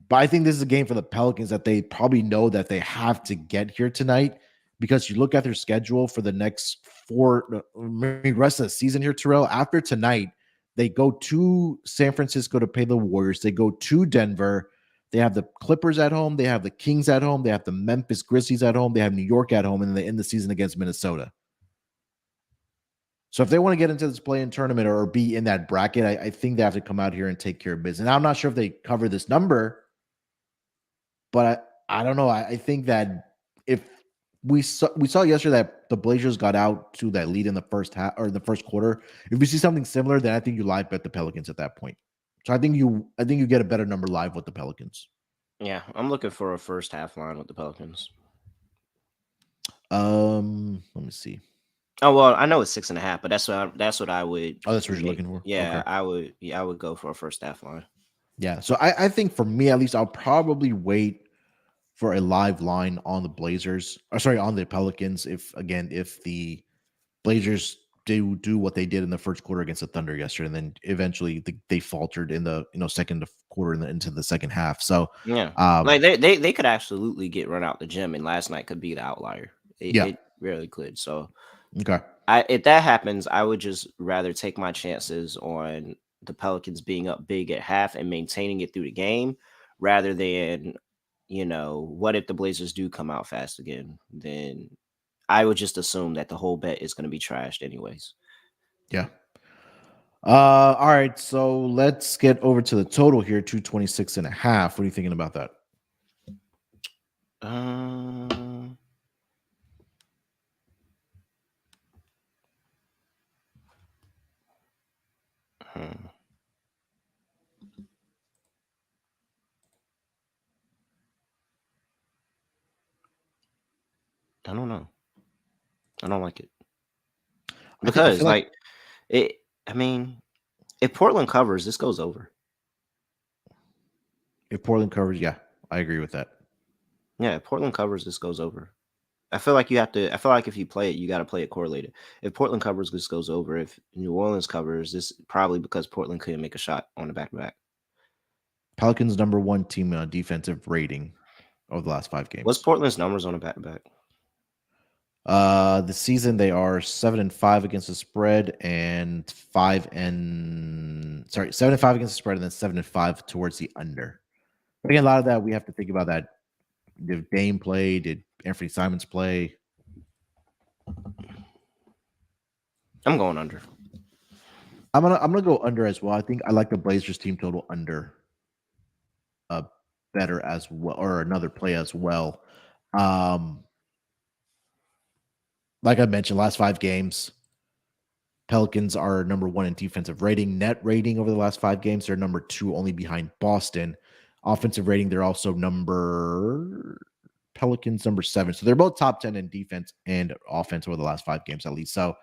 But I think this is a game for the Pelicans that they probably know that they have to get here tonight, because you look at their schedule for the next rest of the season here, Terrell. After tonight, they go to San Francisco to play the Warriors. They go to Denver. They have the Clippers at home. They have the Kings at home. They have the Memphis Grizzlies at home. They have New York at home, and then they end the season against Minnesota. So if they want to get into this play-in tournament or be in that bracket, I think they have to come out here and take care of business. Now, I'm not sure if they cover this number, but I don't know. I think that if we saw yesterday that the Blazers got out to that lead in the first half or the first quarter. If we see something similar, then I think you live bet the Pelicans at that point. So I think you get a better number live with the Pelicans. Yeah, I'm looking for a first half line with the Pelicans. Let me see. Oh well, I know it's 6.5, but that's what I would. Oh, that's what you're looking for. Yeah, okay. I would go for a first half line. Yeah, so I think for me at least, I'll probably wait for a live line on the Blazers. On the Pelicans. If the Blazers do what they did in the first quarter against the Thunder yesterday, and then eventually they faltered in the second quarter and into the second half. So yeah, like they could absolutely get run out the gym, and last night could be the outlier. It really could. So okay, if that happens, I would just rather take my chances on the Pelicans being up big at half and maintaining it through the game, rather than what if the Blazers do come out fast again? Then I would just assume that the whole bet is going to be trashed anyways. Yeah. All right. So let's get over to the total here, 226.5. What are you thinking about that? I don't know. I don't like it. Because I mean, if Portland covers, this goes over. If Portland covers, yeah, I agree with that. Yeah, if Portland covers, this goes over. I feel like if you play it, you got to play it correlated. If Portland covers, this goes over. If New Orleans covers, this probably because Portland couldn't make a shot on the back-to-back. Pelicans #1 team defensive rating over the last 5 games. What's Portland's numbers on the back-to-back? The season they are 7-5 against the spread and 7-5 against the spread and then 7-5 towards the under. But again, a lot of that we have to think about that. Did Dame play? Did Anthony Simons play? I'm going under. I'm gonna go under as well. I think I like the Blazers team total under better as well, or another play as well. Like I mentioned, last 5 games, Pelicans are #1 in defensive rating. Net rating over the last 5 games, they're #2, only behind Boston. Offensive rating, they're also Pelicans #7. So they're both top 10 in defense and offense over the last 5 games at least. So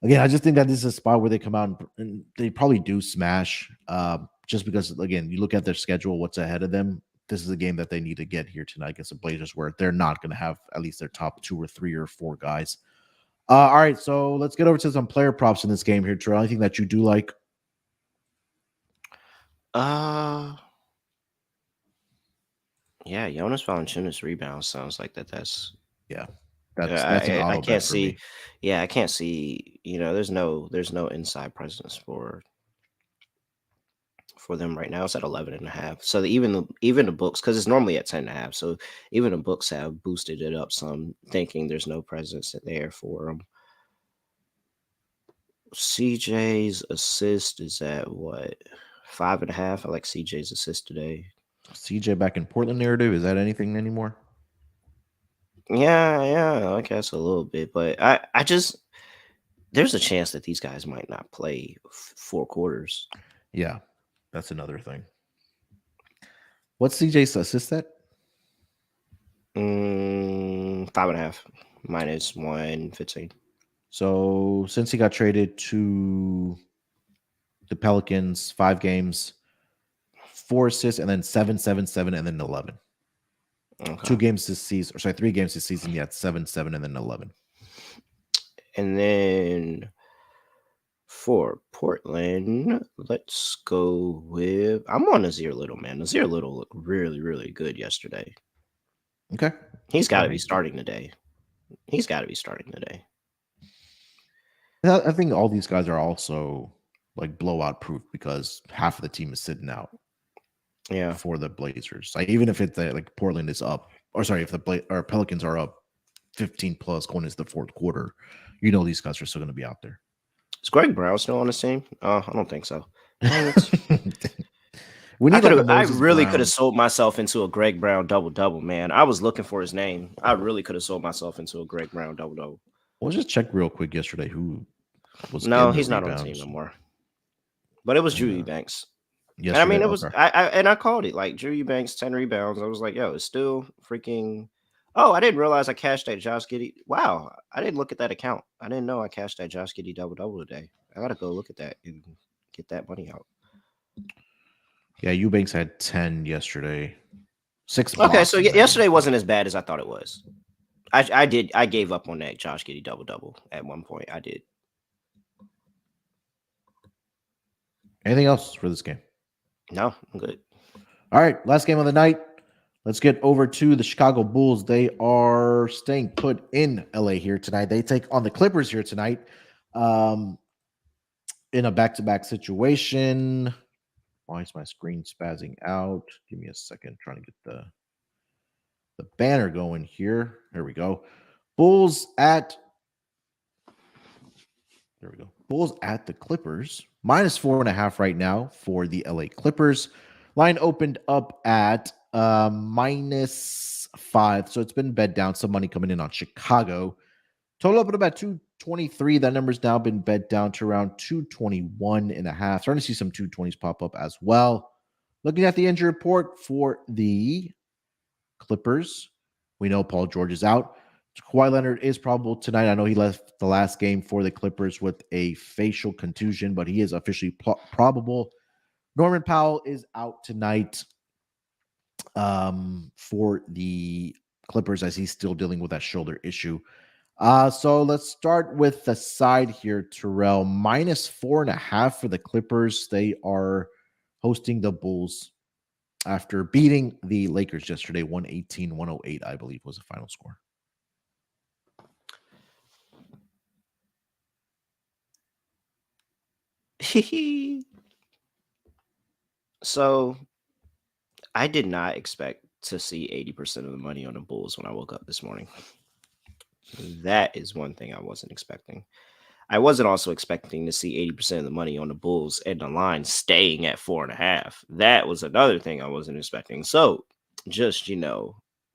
again, I just think that this is a spot where they come out and they probably do smash. Just because, again, you look at their schedule, what's ahead of them. This is a game that they need to get here tonight against the Blazers, where they're not going to have at least their top 2 or 3 or 4 guys. All right, so let's get over to some player props in this game here, Terrell. Anything that you do like? Yeah, Jonas Valanciunas rebounds sounds like that's That's an auto I bet can't for see. me. Yeah, I can't see. There's no inside presence for them right now. It's at 11.5. So even the books, because it's normally at 10.5. So even the books have boosted it up some, thinking there's no presence there for them. CJ's assist is at what, 5.5? I like CJ's assist today. CJ back in Portland narrative, is that anything anymore? Yeah, I guess a little bit, but I just, there's a chance that these guys might not play 4 quarters. Yeah, that's another thing. What's CJ's assist at? 5.5 minus 115. So since he got traded to the Pelicans, 5 games, 4 assists, and then 7, 7, 7, and then 11. Okay. 2 games this season, or sorry, 3 games this season. He had 7, 7, and then 11. And then for Portland, let's go with, I'm on Nazir Little, man. Nazir Little looked really, really good yesterday. Okay. He's got to be starting today. I think all these guys are also like blowout proof because half of the team is sitting out. Yeah. For the Blazers, like even if it's like Portland is up, or sorry, if the Pelicans are up 15 plus going into the 4th quarter, these guys are still going to be out there. Is Greg Brown still on the team? I don't think so. I really could have sold myself into a Greg Brown double-double, man. I was looking for his name. I really could have sold myself into a Greg Brown double-double. We'll just check real quick yesterday who was. No, he's not on the team no more. But it was Drew Eubanks. Yes, and I mean, it was. I called it like Drew Eubanks 10 rebounds. I was like, yo, it's still freaking. Oh, I didn't realize I cashed that Josh Giddey. Wow, I didn't look at that account. I didn't know I cashed that Josh Giddey double-double today. I gotta go look at that and get that money out. Yeah, Eubanks had 10 yesterday. 6. Okay, so yesterday wasn't as bad as I thought it was. I gave up on that Josh Giddey double-double at one point. I did. Anything else for this game? No, I'm good. All right, last game of the night. Let's get over to the Chicago Bulls. They are staying put in LA here tonight. They take on the Clippers here tonight in a back-to-back situation. Why is my screen spazzing out? Give me a second. I'm trying to get the banner going here. There we go. Bulls at the Clippers. -4.5 right now for the LA Clippers. Line opened up at -5. So it's been bet down. Some money coming in on Chicago. Total up at about 223. That number's now been bet down to around 221.5. Starting to see some 220s pop up as well. Looking at the injury report for the Clippers, we know Paul George is out. Kawhi Leonard is probable tonight. I know he left the last game for the Clippers with a facial contusion, but he is officially probable. Norman Powell is out tonight. for the Clippers as he's still dealing with that shoulder issue. So let's start with the side here, Terrell. -4.5 for the Clippers. They are hosting the Bulls after beating the Lakers yesterday, 118-108, I believe was the final score. So I did not expect to see 80% of the money on the Bulls when I woke up this morning. That is one thing I wasn't expecting. I wasn't also expecting to see 80% of the money on the Bulls and the line staying at 4.5. That was another thing I wasn't expecting. So just,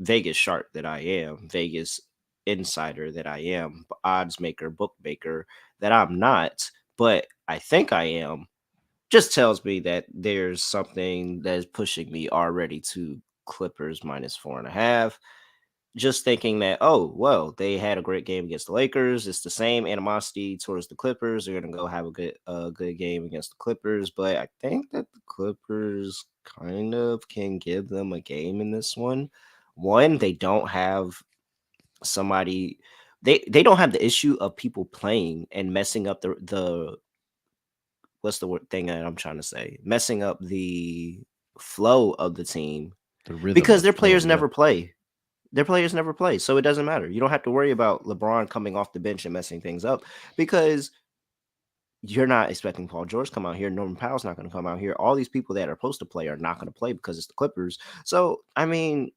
Vegas shark that I am, Vegas insider that I am, odds maker, bookmaker that I'm not, but I think I am, just tells me that there's something that is pushing me already to Clippers -4.5. Just thinking that, oh, well, they had a great game against the Lakers. It's the same animosity towards the Clippers. They're gonna go have a good game against the Clippers, but I think that the Clippers kind of can give them a game in this one. One, they don't have somebody. They don't have the issue of people playing and messing up the what's the word thing that I'm trying to say? Messing up the flow of the team The rhythm because of their flow, players yeah. never play. Their players never play, so it doesn't matter. You don't have to worry about LeBron coming off the bench and messing things up because you're not expecting Paul George to come out here. Norman Powell's not going to come out here. All these people that are supposed to play are not going to play because it's the Clippers. So, I mean,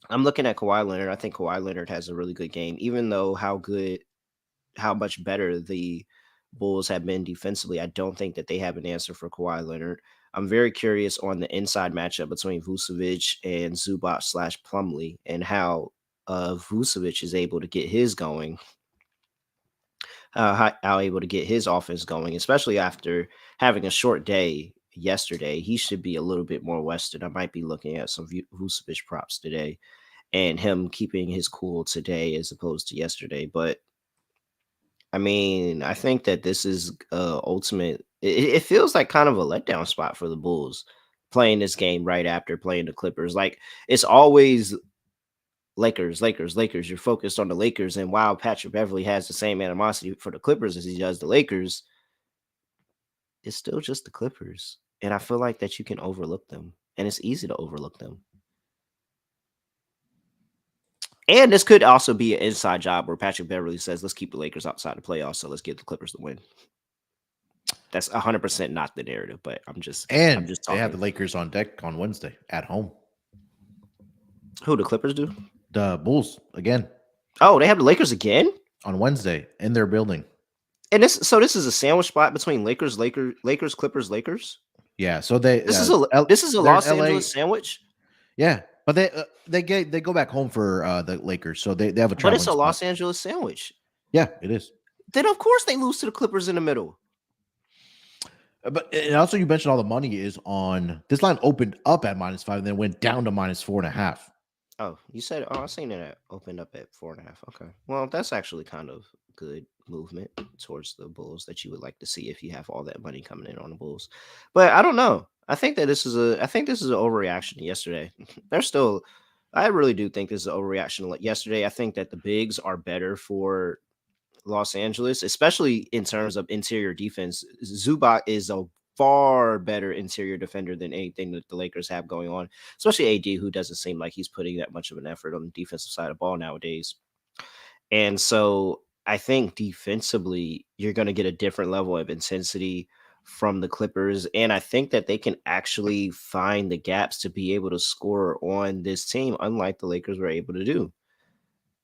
I'm looking at Kawhi Leonard. I think Kawhi Leonard has a really good game, even though how much better the Bulls have been defensively. I don't think that they have an answer for Kawhi Leonard. I'm very curious on the inside matchup between Vucevic and Zubac/Plumlee and how Vucevic is able to get his going, how able to get his offense going, especially after having a short day yesterday. He should be a little bit more Western. I might be looking at some Vucevic props today and him keeping his cool today as opposed to yesterday. But I mean, I think that this is ultimate. It feels like kind of a letdown spot for the Bulls playing this game right after playing the Clippers. Like it's always Lakers, Lakers, Lakers. You're focused on the Lakers, and while Patrick Beverly has the same animosity for the Clippers as he does the Lakers, it's still just the Clippers. And I feel like that you can overlook them, and it's easy to overlook them. And this could also be an inside job where Patrick Beverly says, let's keep the Lakers outside the playoffs, so let's give the Clippers the win. That's 100% not the narrative, but I'm just They have talking. the Lakers on deck on Wednesday at home. Who the Clippers do? The Bulls again Oh, they have the Lakers again on Wednesday in their building. And this is a sandwich spot between Lakers, Clippers, Lakers. Yeah, so they This is a they're Los in LA. Angeles sandwich. Yeah, but they go back home for the Lakers, so they have a But traveling it's a spot. Los Angeles sandwich. Yeah, it is. Then of course they lose to the Clippers in the middle. But and also you mentioned all the money is on this line opened up at -5 and then went down to -4.5. Oh, you said, I seen it opened up at 4.5. Okay. Well, that's actually kind of good movement towards the Bulls that you would like to see if you have all that money coming in on the Bulls. But I don't know. I think this is an overreaction to yesterday. I really do think this is an overreaction to yesterday. I think that the bigs are better for Los Angeles, especially in terms of interior defense. Zubac is a far better interior defender than anything that the Lakers have going on, especially AD, who doesn't seem like he's putting that much of an effort on the defensive side of the ball nowadays. And so I think defensively, you're going to get a different level of intensity from the Clippers. And I think that they can actually find the gaps to be able to score on this team, unlike the Lakers were able to do.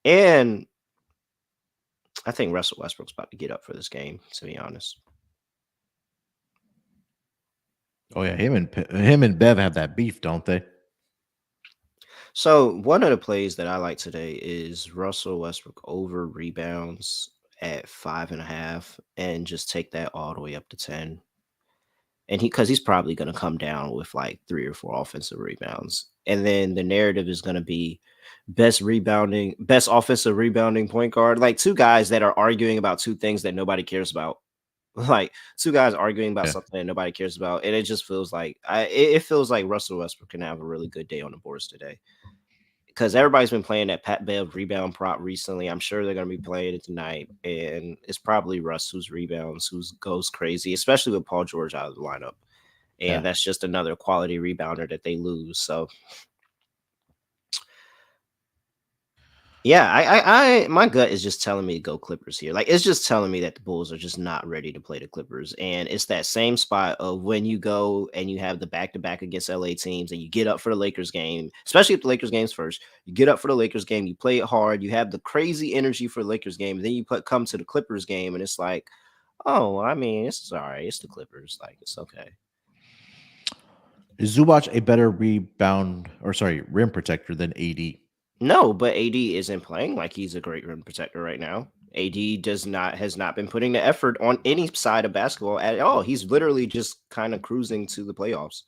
And I think Russell Westbrook's about to get up for this game, to be honest. Oh yeah, him and Bev have that beef, don't they? So one of the plays that I like today is Russell Westbrook over rebounds at 5.5 and just take that all the way up to 10. And because he's probably going to come down with like 3 or 4 offensive rebounds. And then the narrative is going to be best offensive rebounding point guard, like two guys that are arguing about two things that nobody cares about. Like two guys arguing about Yeah. something that nobody cares about, and it just feels like it feels like Russell Westbrook can have a really good day on the boards today because everybody's been playing that Pat Bev rebound prop recently. I'm sure they're going to be playing it tonight, and it's probably Russ who's rebounds, who goes crazy, especially with Paul George out of the lineup, Yeah. and that's just another quality rebounder that they lose. So yeah, my gut is just telling me to go Clippers here. Like it's just telling me that the Bulls are just not ready to play the Clippers, and it's that same spot of when you go and you have the back to back against LA teams, and you get up for the Lakers game, especially if the Lakers game's first. You get up for the Lakers game, you play it hard, you have the crazy energy for the Lakers game, and then you come to the Clippers game, and it's like, oh, I mean, it's all right, it's the Clippers, like it's okay. Is Zubac a better rim protector than AD? No, but AD isn't playing like he's a great rim protector right now. AD has not been putting the effort on any side of basketball at all. He's literally just kind of cruising to the playoffs.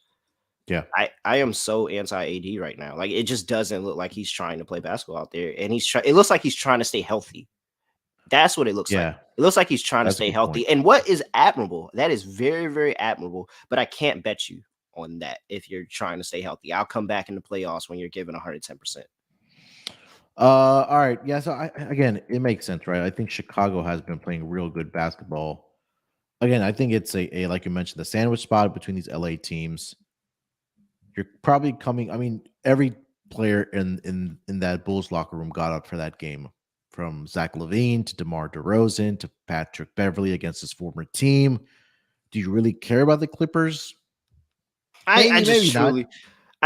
Yeah. I am so anti AD right now. Like it just doesn't look like he's trying to play basketball out there, and it looks like he's trying to stay healthy. That's what it looks like. Yeah. It looks like he's trying to That's a stay good healthy. point. And what is admirable, that is very, very admirable. But I can't bet you on that if you're trying to stay healthy. I'll come back in the playoffs when you're given 110%. All right. Yeah. So again, it makes sense, right? I think Chicago has been playing real good basketball. Again, I think it's a like you mentioned, the sandwich spot between these LA teams. You're probably coming. I mean, every player in that Bulls locker room got up for that game, from Zach LaVine to DeMar DeRozan to Patrick Beverly against his former team. Do you really care about the Clippers? I Maybe, just maybe not. truly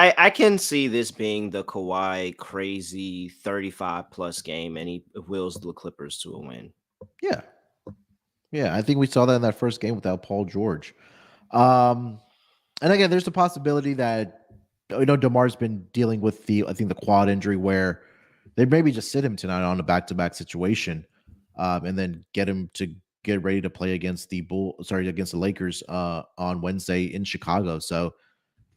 I can see this being the Kawhi crazy 35 plus game, and he wills the Clippers to a win. Yeah, yeah. I think we saw that in that first game without Paul George. Um, and again, there's a possibility that Demar's been dealing with I think the quad injury where they maybe just sit him tonight on a back-to-back situation, and then get him to get ready to play against against the Lakers on Wednesday in Chicago. So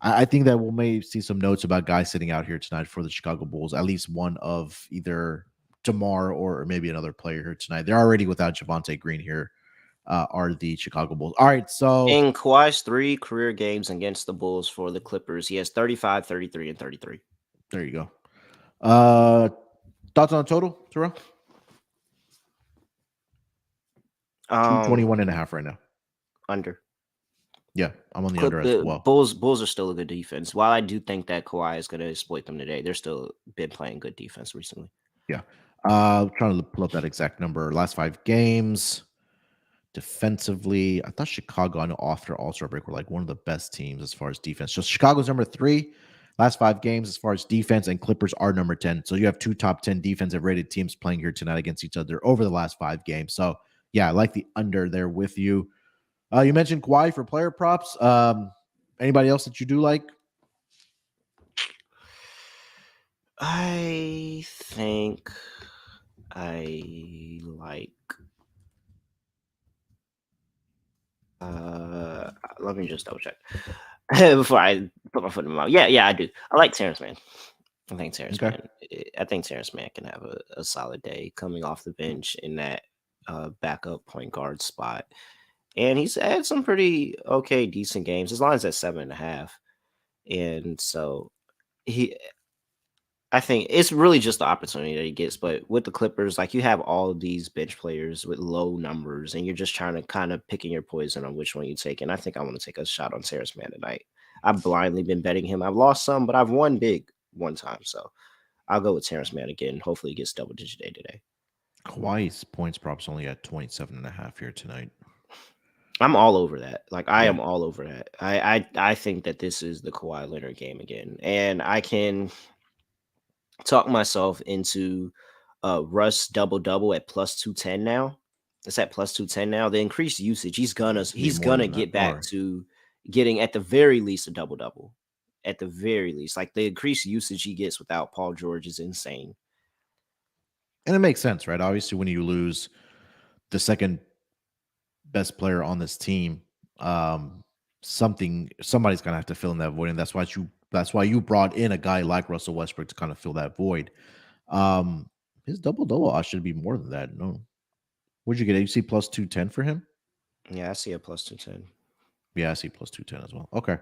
I think that we'll may see some notes about guys sitting out here tonight for the Chicago Bulls. At least one of either Demar or maybe another player here tonight. They're already without Javante Green here. Are the Chicago Bulls. All right, so In Kawhi's 3 career games against the Bulls for the Clippers, he has 35, 33, and 33. there you go. Thoughts on total, Terrell? 221.5 right now. Under. Yeah, I'm on the under as well. Bulls are still a good defense. While I do think that Kawhi is going to exploit them today, they're still been playing good defense recently. Yeah. Trying to pull up that exact number. Last 5 games defensively, I thought Chicago on after All-Star break were like one of the best teams as far as defense. So Chicago's number 3 last 5 games as far as defense, and Clippers are number 10. So you have 2 top 10 defensive rated teams playing here tonight against each other over the last 5 games. So yeah, I like the under there with you. You mentioned Kawhi for player props. Anybody else that you do like? I think I like. Let me just double check before I put my foot in my mouth. Yeah, I do. I like Terrence Mann. I think Terrence Mann can have a solid day coming off the bench in that backup point guard spot. And he's had some pretty okay, decent games. His line's at 7.5. And so I think it's really just the opportunity that he gets. But with the Clippers, like you have all of these bench players with low numbers, and you're just trying to kind of picking your poison on which one you take. And I think I want to take a shot on Terrence Mann tonight. I've blindly been betting him. I've lost some, but I've won big one time. So I'll go with Terrence Mann again. Hopefully he gets double digit day today. Kawhi's points props only at 27.5 here tonight. I'm all over that. Like I am all over that. I think that this is the Kawhi Leonard game again, and I can talk myself into Russ double at plus 210 now. It's at plus 210 now. The increased usage, he's gonna get back to getting at the very least a double. At the very least, like the increased usage he gets without Paul George is insane. And it makes sense, right? Obviously, when you lose the second best player on this team, somebody's gonna have to fill in that void, and that's why you brought in a guy like Russell Westbrook to kind of fill that void. His double should be more than that. No, what'd you get? You see plus 210 for him? Yeah, I see a plus 210. Yeah, I see plus 210 as well. Okay.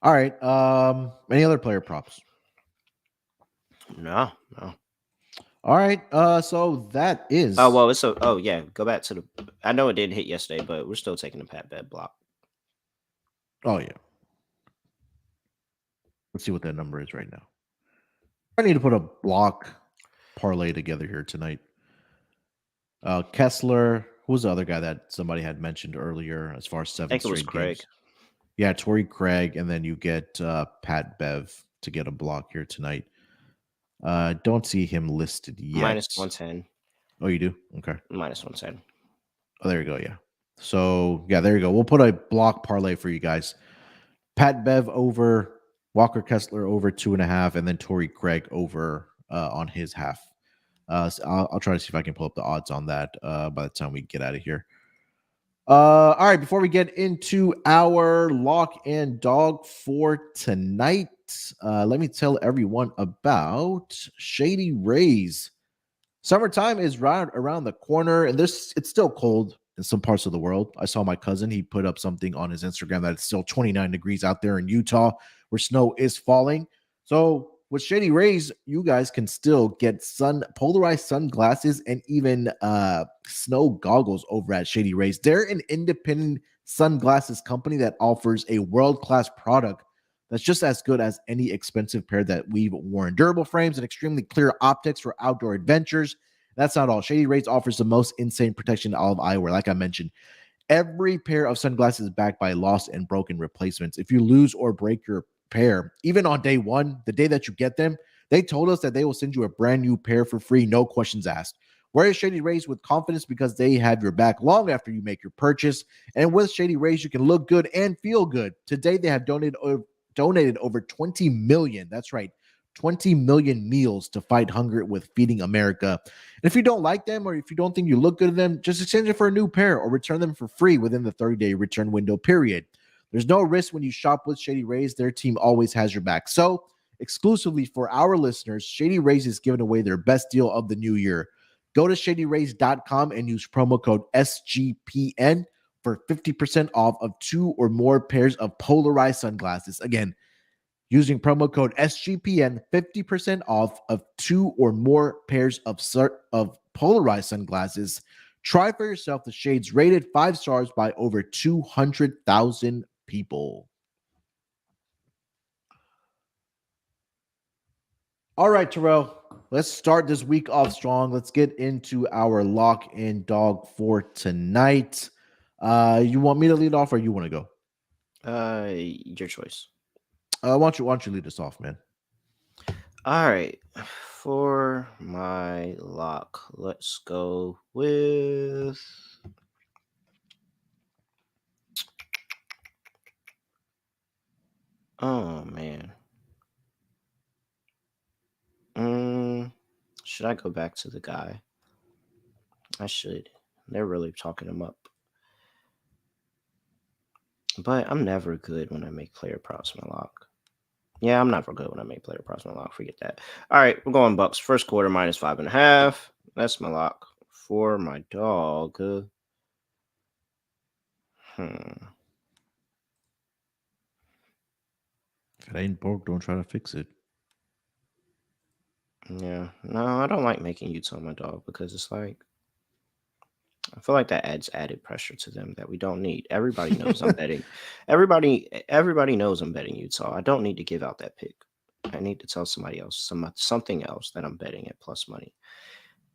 All right. Any other player props? No. All right. So that is. Oh well, oh yeah. Go back to the. I know it didn't hit yesterday, but we're still taking the Pat Bev block. Oh yeah. Let's see what that number is right now. I need to put a block parlay together here tonight. Kessler. Who's the other guy that somebody had mentioned earlier as far as I seven think it was straight Craig. games? Yeah, Torrey Craig, and then you get Pat Bev to get a block here tonight. Don't see him listed yet. Minus 110. Oh, you do? Okay. Minus 110. Oh, there you go. Yeah. So yeah, there you go. We'll put a block parlay for you guys. Pat Bev over, Walker Kessler over 2.5, and then Torrey Craig over on his half. So I'll try to see if I can pull up the odds on that by the time we get out of here. All right, before we get into our lock and dog for tonight, let me tell everyone about Shady Rays. Summertime is right around the corner, and it's still cold in some parts of the world. I saw my cousin, he put up something on his Instagram that it's still 29 degrees out there in Utah where snow is falling. So with Shady Rays, you guys can still get polarized sunglasses and even snow goggles over at Shady Rays. They're an independent sunglasses company that offers a world-class product that's just as good as any expensive pair that we've worn. Durable frames and extremely clear optics for outdoor adventures. That's not all. Shady Rays offers the most insane protection in all of eyewear. Like I mentioned, every pair of sunglasses is backed by lost and broken replacements. If you lose or break your pair, even on day one, the day that you get them, they told us that they will send you a brand new pair for free, no questions asked. Wear Shady Rays with confidence because they have your back long after you make your purchase. And with Shady Rays, you can look good and feel good. Today, they have donated over 20 million. That's right. 20 million meals to fight hunger with Feeding America. And if you don't like them or if you don't think you look good in them, just exchange it for a new pair or return them for free within the 30-day return window period. There's no risk when you shop with Shady Rays. Their team always has your back. So, exclusively for our listeners, Shady Rays is giving away their best deal of the new year. Go to shadyrays.com and use promo code SGPN for 50% off of 2 or more pairs of polarized sunglasses. Again, using promo code SGPN, 50% off of 2 or more pairs of polarized sunglasses. Try for yourself the shades rated 5 stars by over 200,000 people. All right, Terrell, let's start this week off strong. Let's get into our lock and dog for tonight. You want me to lead off or you want to go? Your choice. Why don't you lead us off, man? All right. For my lock, let's go with oh man. Should I go back to the guy? I should. They're really talking him up. But I'm never good when I make player props my lock. Yeah, I'm never good when I make player props my lock. Forget that. All right, we're going Bucks. First quarter minus 5.5. That's my lock. For my dog. If it ain't broke, don't try to fix it. Yeah. No, I don't like making Utah my dog because it's like I feel like that adds added pressure to them that we don't need. Everybody knows I'm betting. Everybody knows I'm betting Utah. I don't need to give out that pick. I need to tell somebody else, something else that I'm betting at plus money.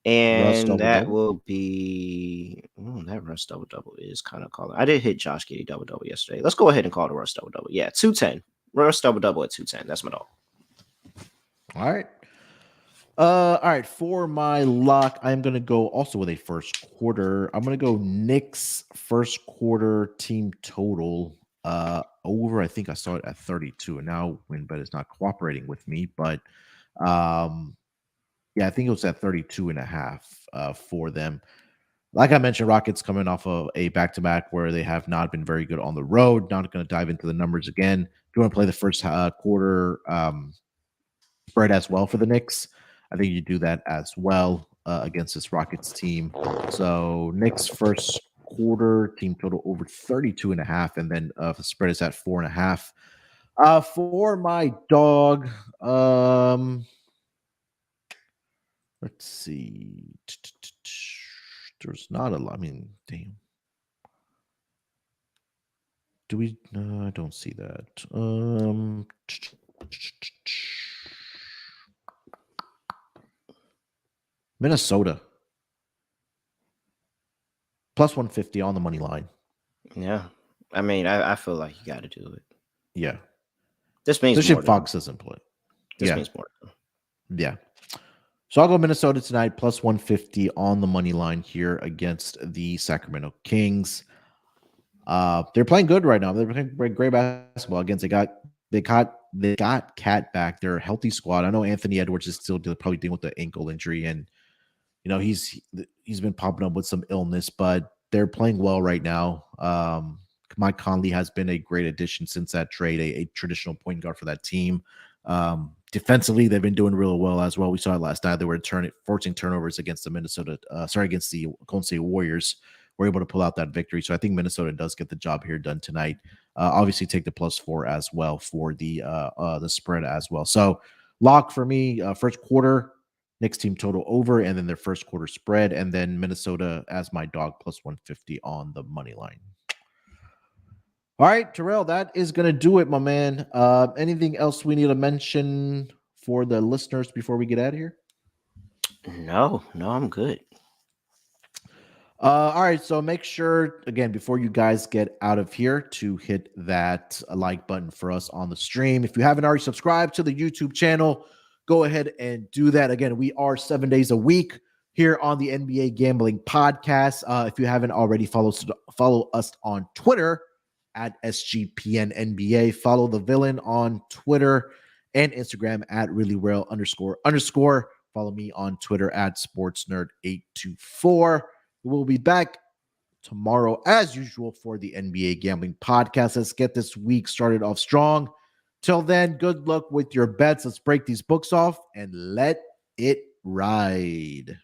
And that will be that Russ double is kind of calling. I did hit Josh Giddey double yesterday. Let's go ahead and call it a Russ double. Yeah, 210. Russ double at 210. That's my dog. All right. All right. For my lock, I'm gonna go also with a first quarter. I'm gonna go Knicks first quarter team total over. I think I saw it at 32, and now WinBet is not cooperating with me, but yeah, I think it was at 32.5 for them. Like I mentioned, Rockets coming off of a back-to-back where they have not been very good on the road. Not going to dive into the numbers again. If you want to play the first quarter spread as well for the Knicks, I think you do that as well against this Rockets team. So Knicks first quarter, team total over 32.5, and then the spread is at 4.5. For my dog, let's see. There's not a lot. I mean, damn. Do we? No, I don't see that. Minnesota plus 150 on the money line. Yeah. I mean, I feel like you got to do it. Yeah. This means Especially more if to them. Fox doesn't play. This Yeah. means more to them. Yeah. So I'll go Minnesota tonight, plus 150 on the money line here against the Sacramento Kings. They're playing good right now. They're playing great basketball. Again, they got Cat back. They're a healthy squad. I know Anthony Edwards is still probably dealing with the ankle injury, and you know he's been popping up with some illness, but they're playing well right now. Mike Conley has been a great addition since that trade, a traditional point guard for that team. Defensively, they've been doing really well as well. We saw it last night. They were forcing turnovers against the against the Golden State Warriors. Were able to pull out that victory. So I think Minnesota does get the job here done tonight. Obviously, take the +4 as well for the spread as well. So lock for me, first quarter, Knicks team total over, and then their first quarter spread, and then Minnesota as my dog plus 150 on the money line. All right, Terrell, that is going to do it, my man. Anything else we need to mention for the listeners before we get out of here? No, I'm good. All right, so make sure, again, before you guys get out of here, to hit that like button for us on the stream. If you haven't already subscribed to the YouTube channel, go ahead and do that. Again, we are 7 days a week here on the NBA Gambling Podcast. If you haven't already, follow us on Twitter at SGPN NBA. Follow the villain on Twitter and Instagram at reallyreal__. Follow me on Twitter at SportsNerd824. We'll be back tomorrow as usual for the NBA Gambling Podcast. Let's get this week started off strong. Till then, good luck with your bets. Let's break these books off and let it ride.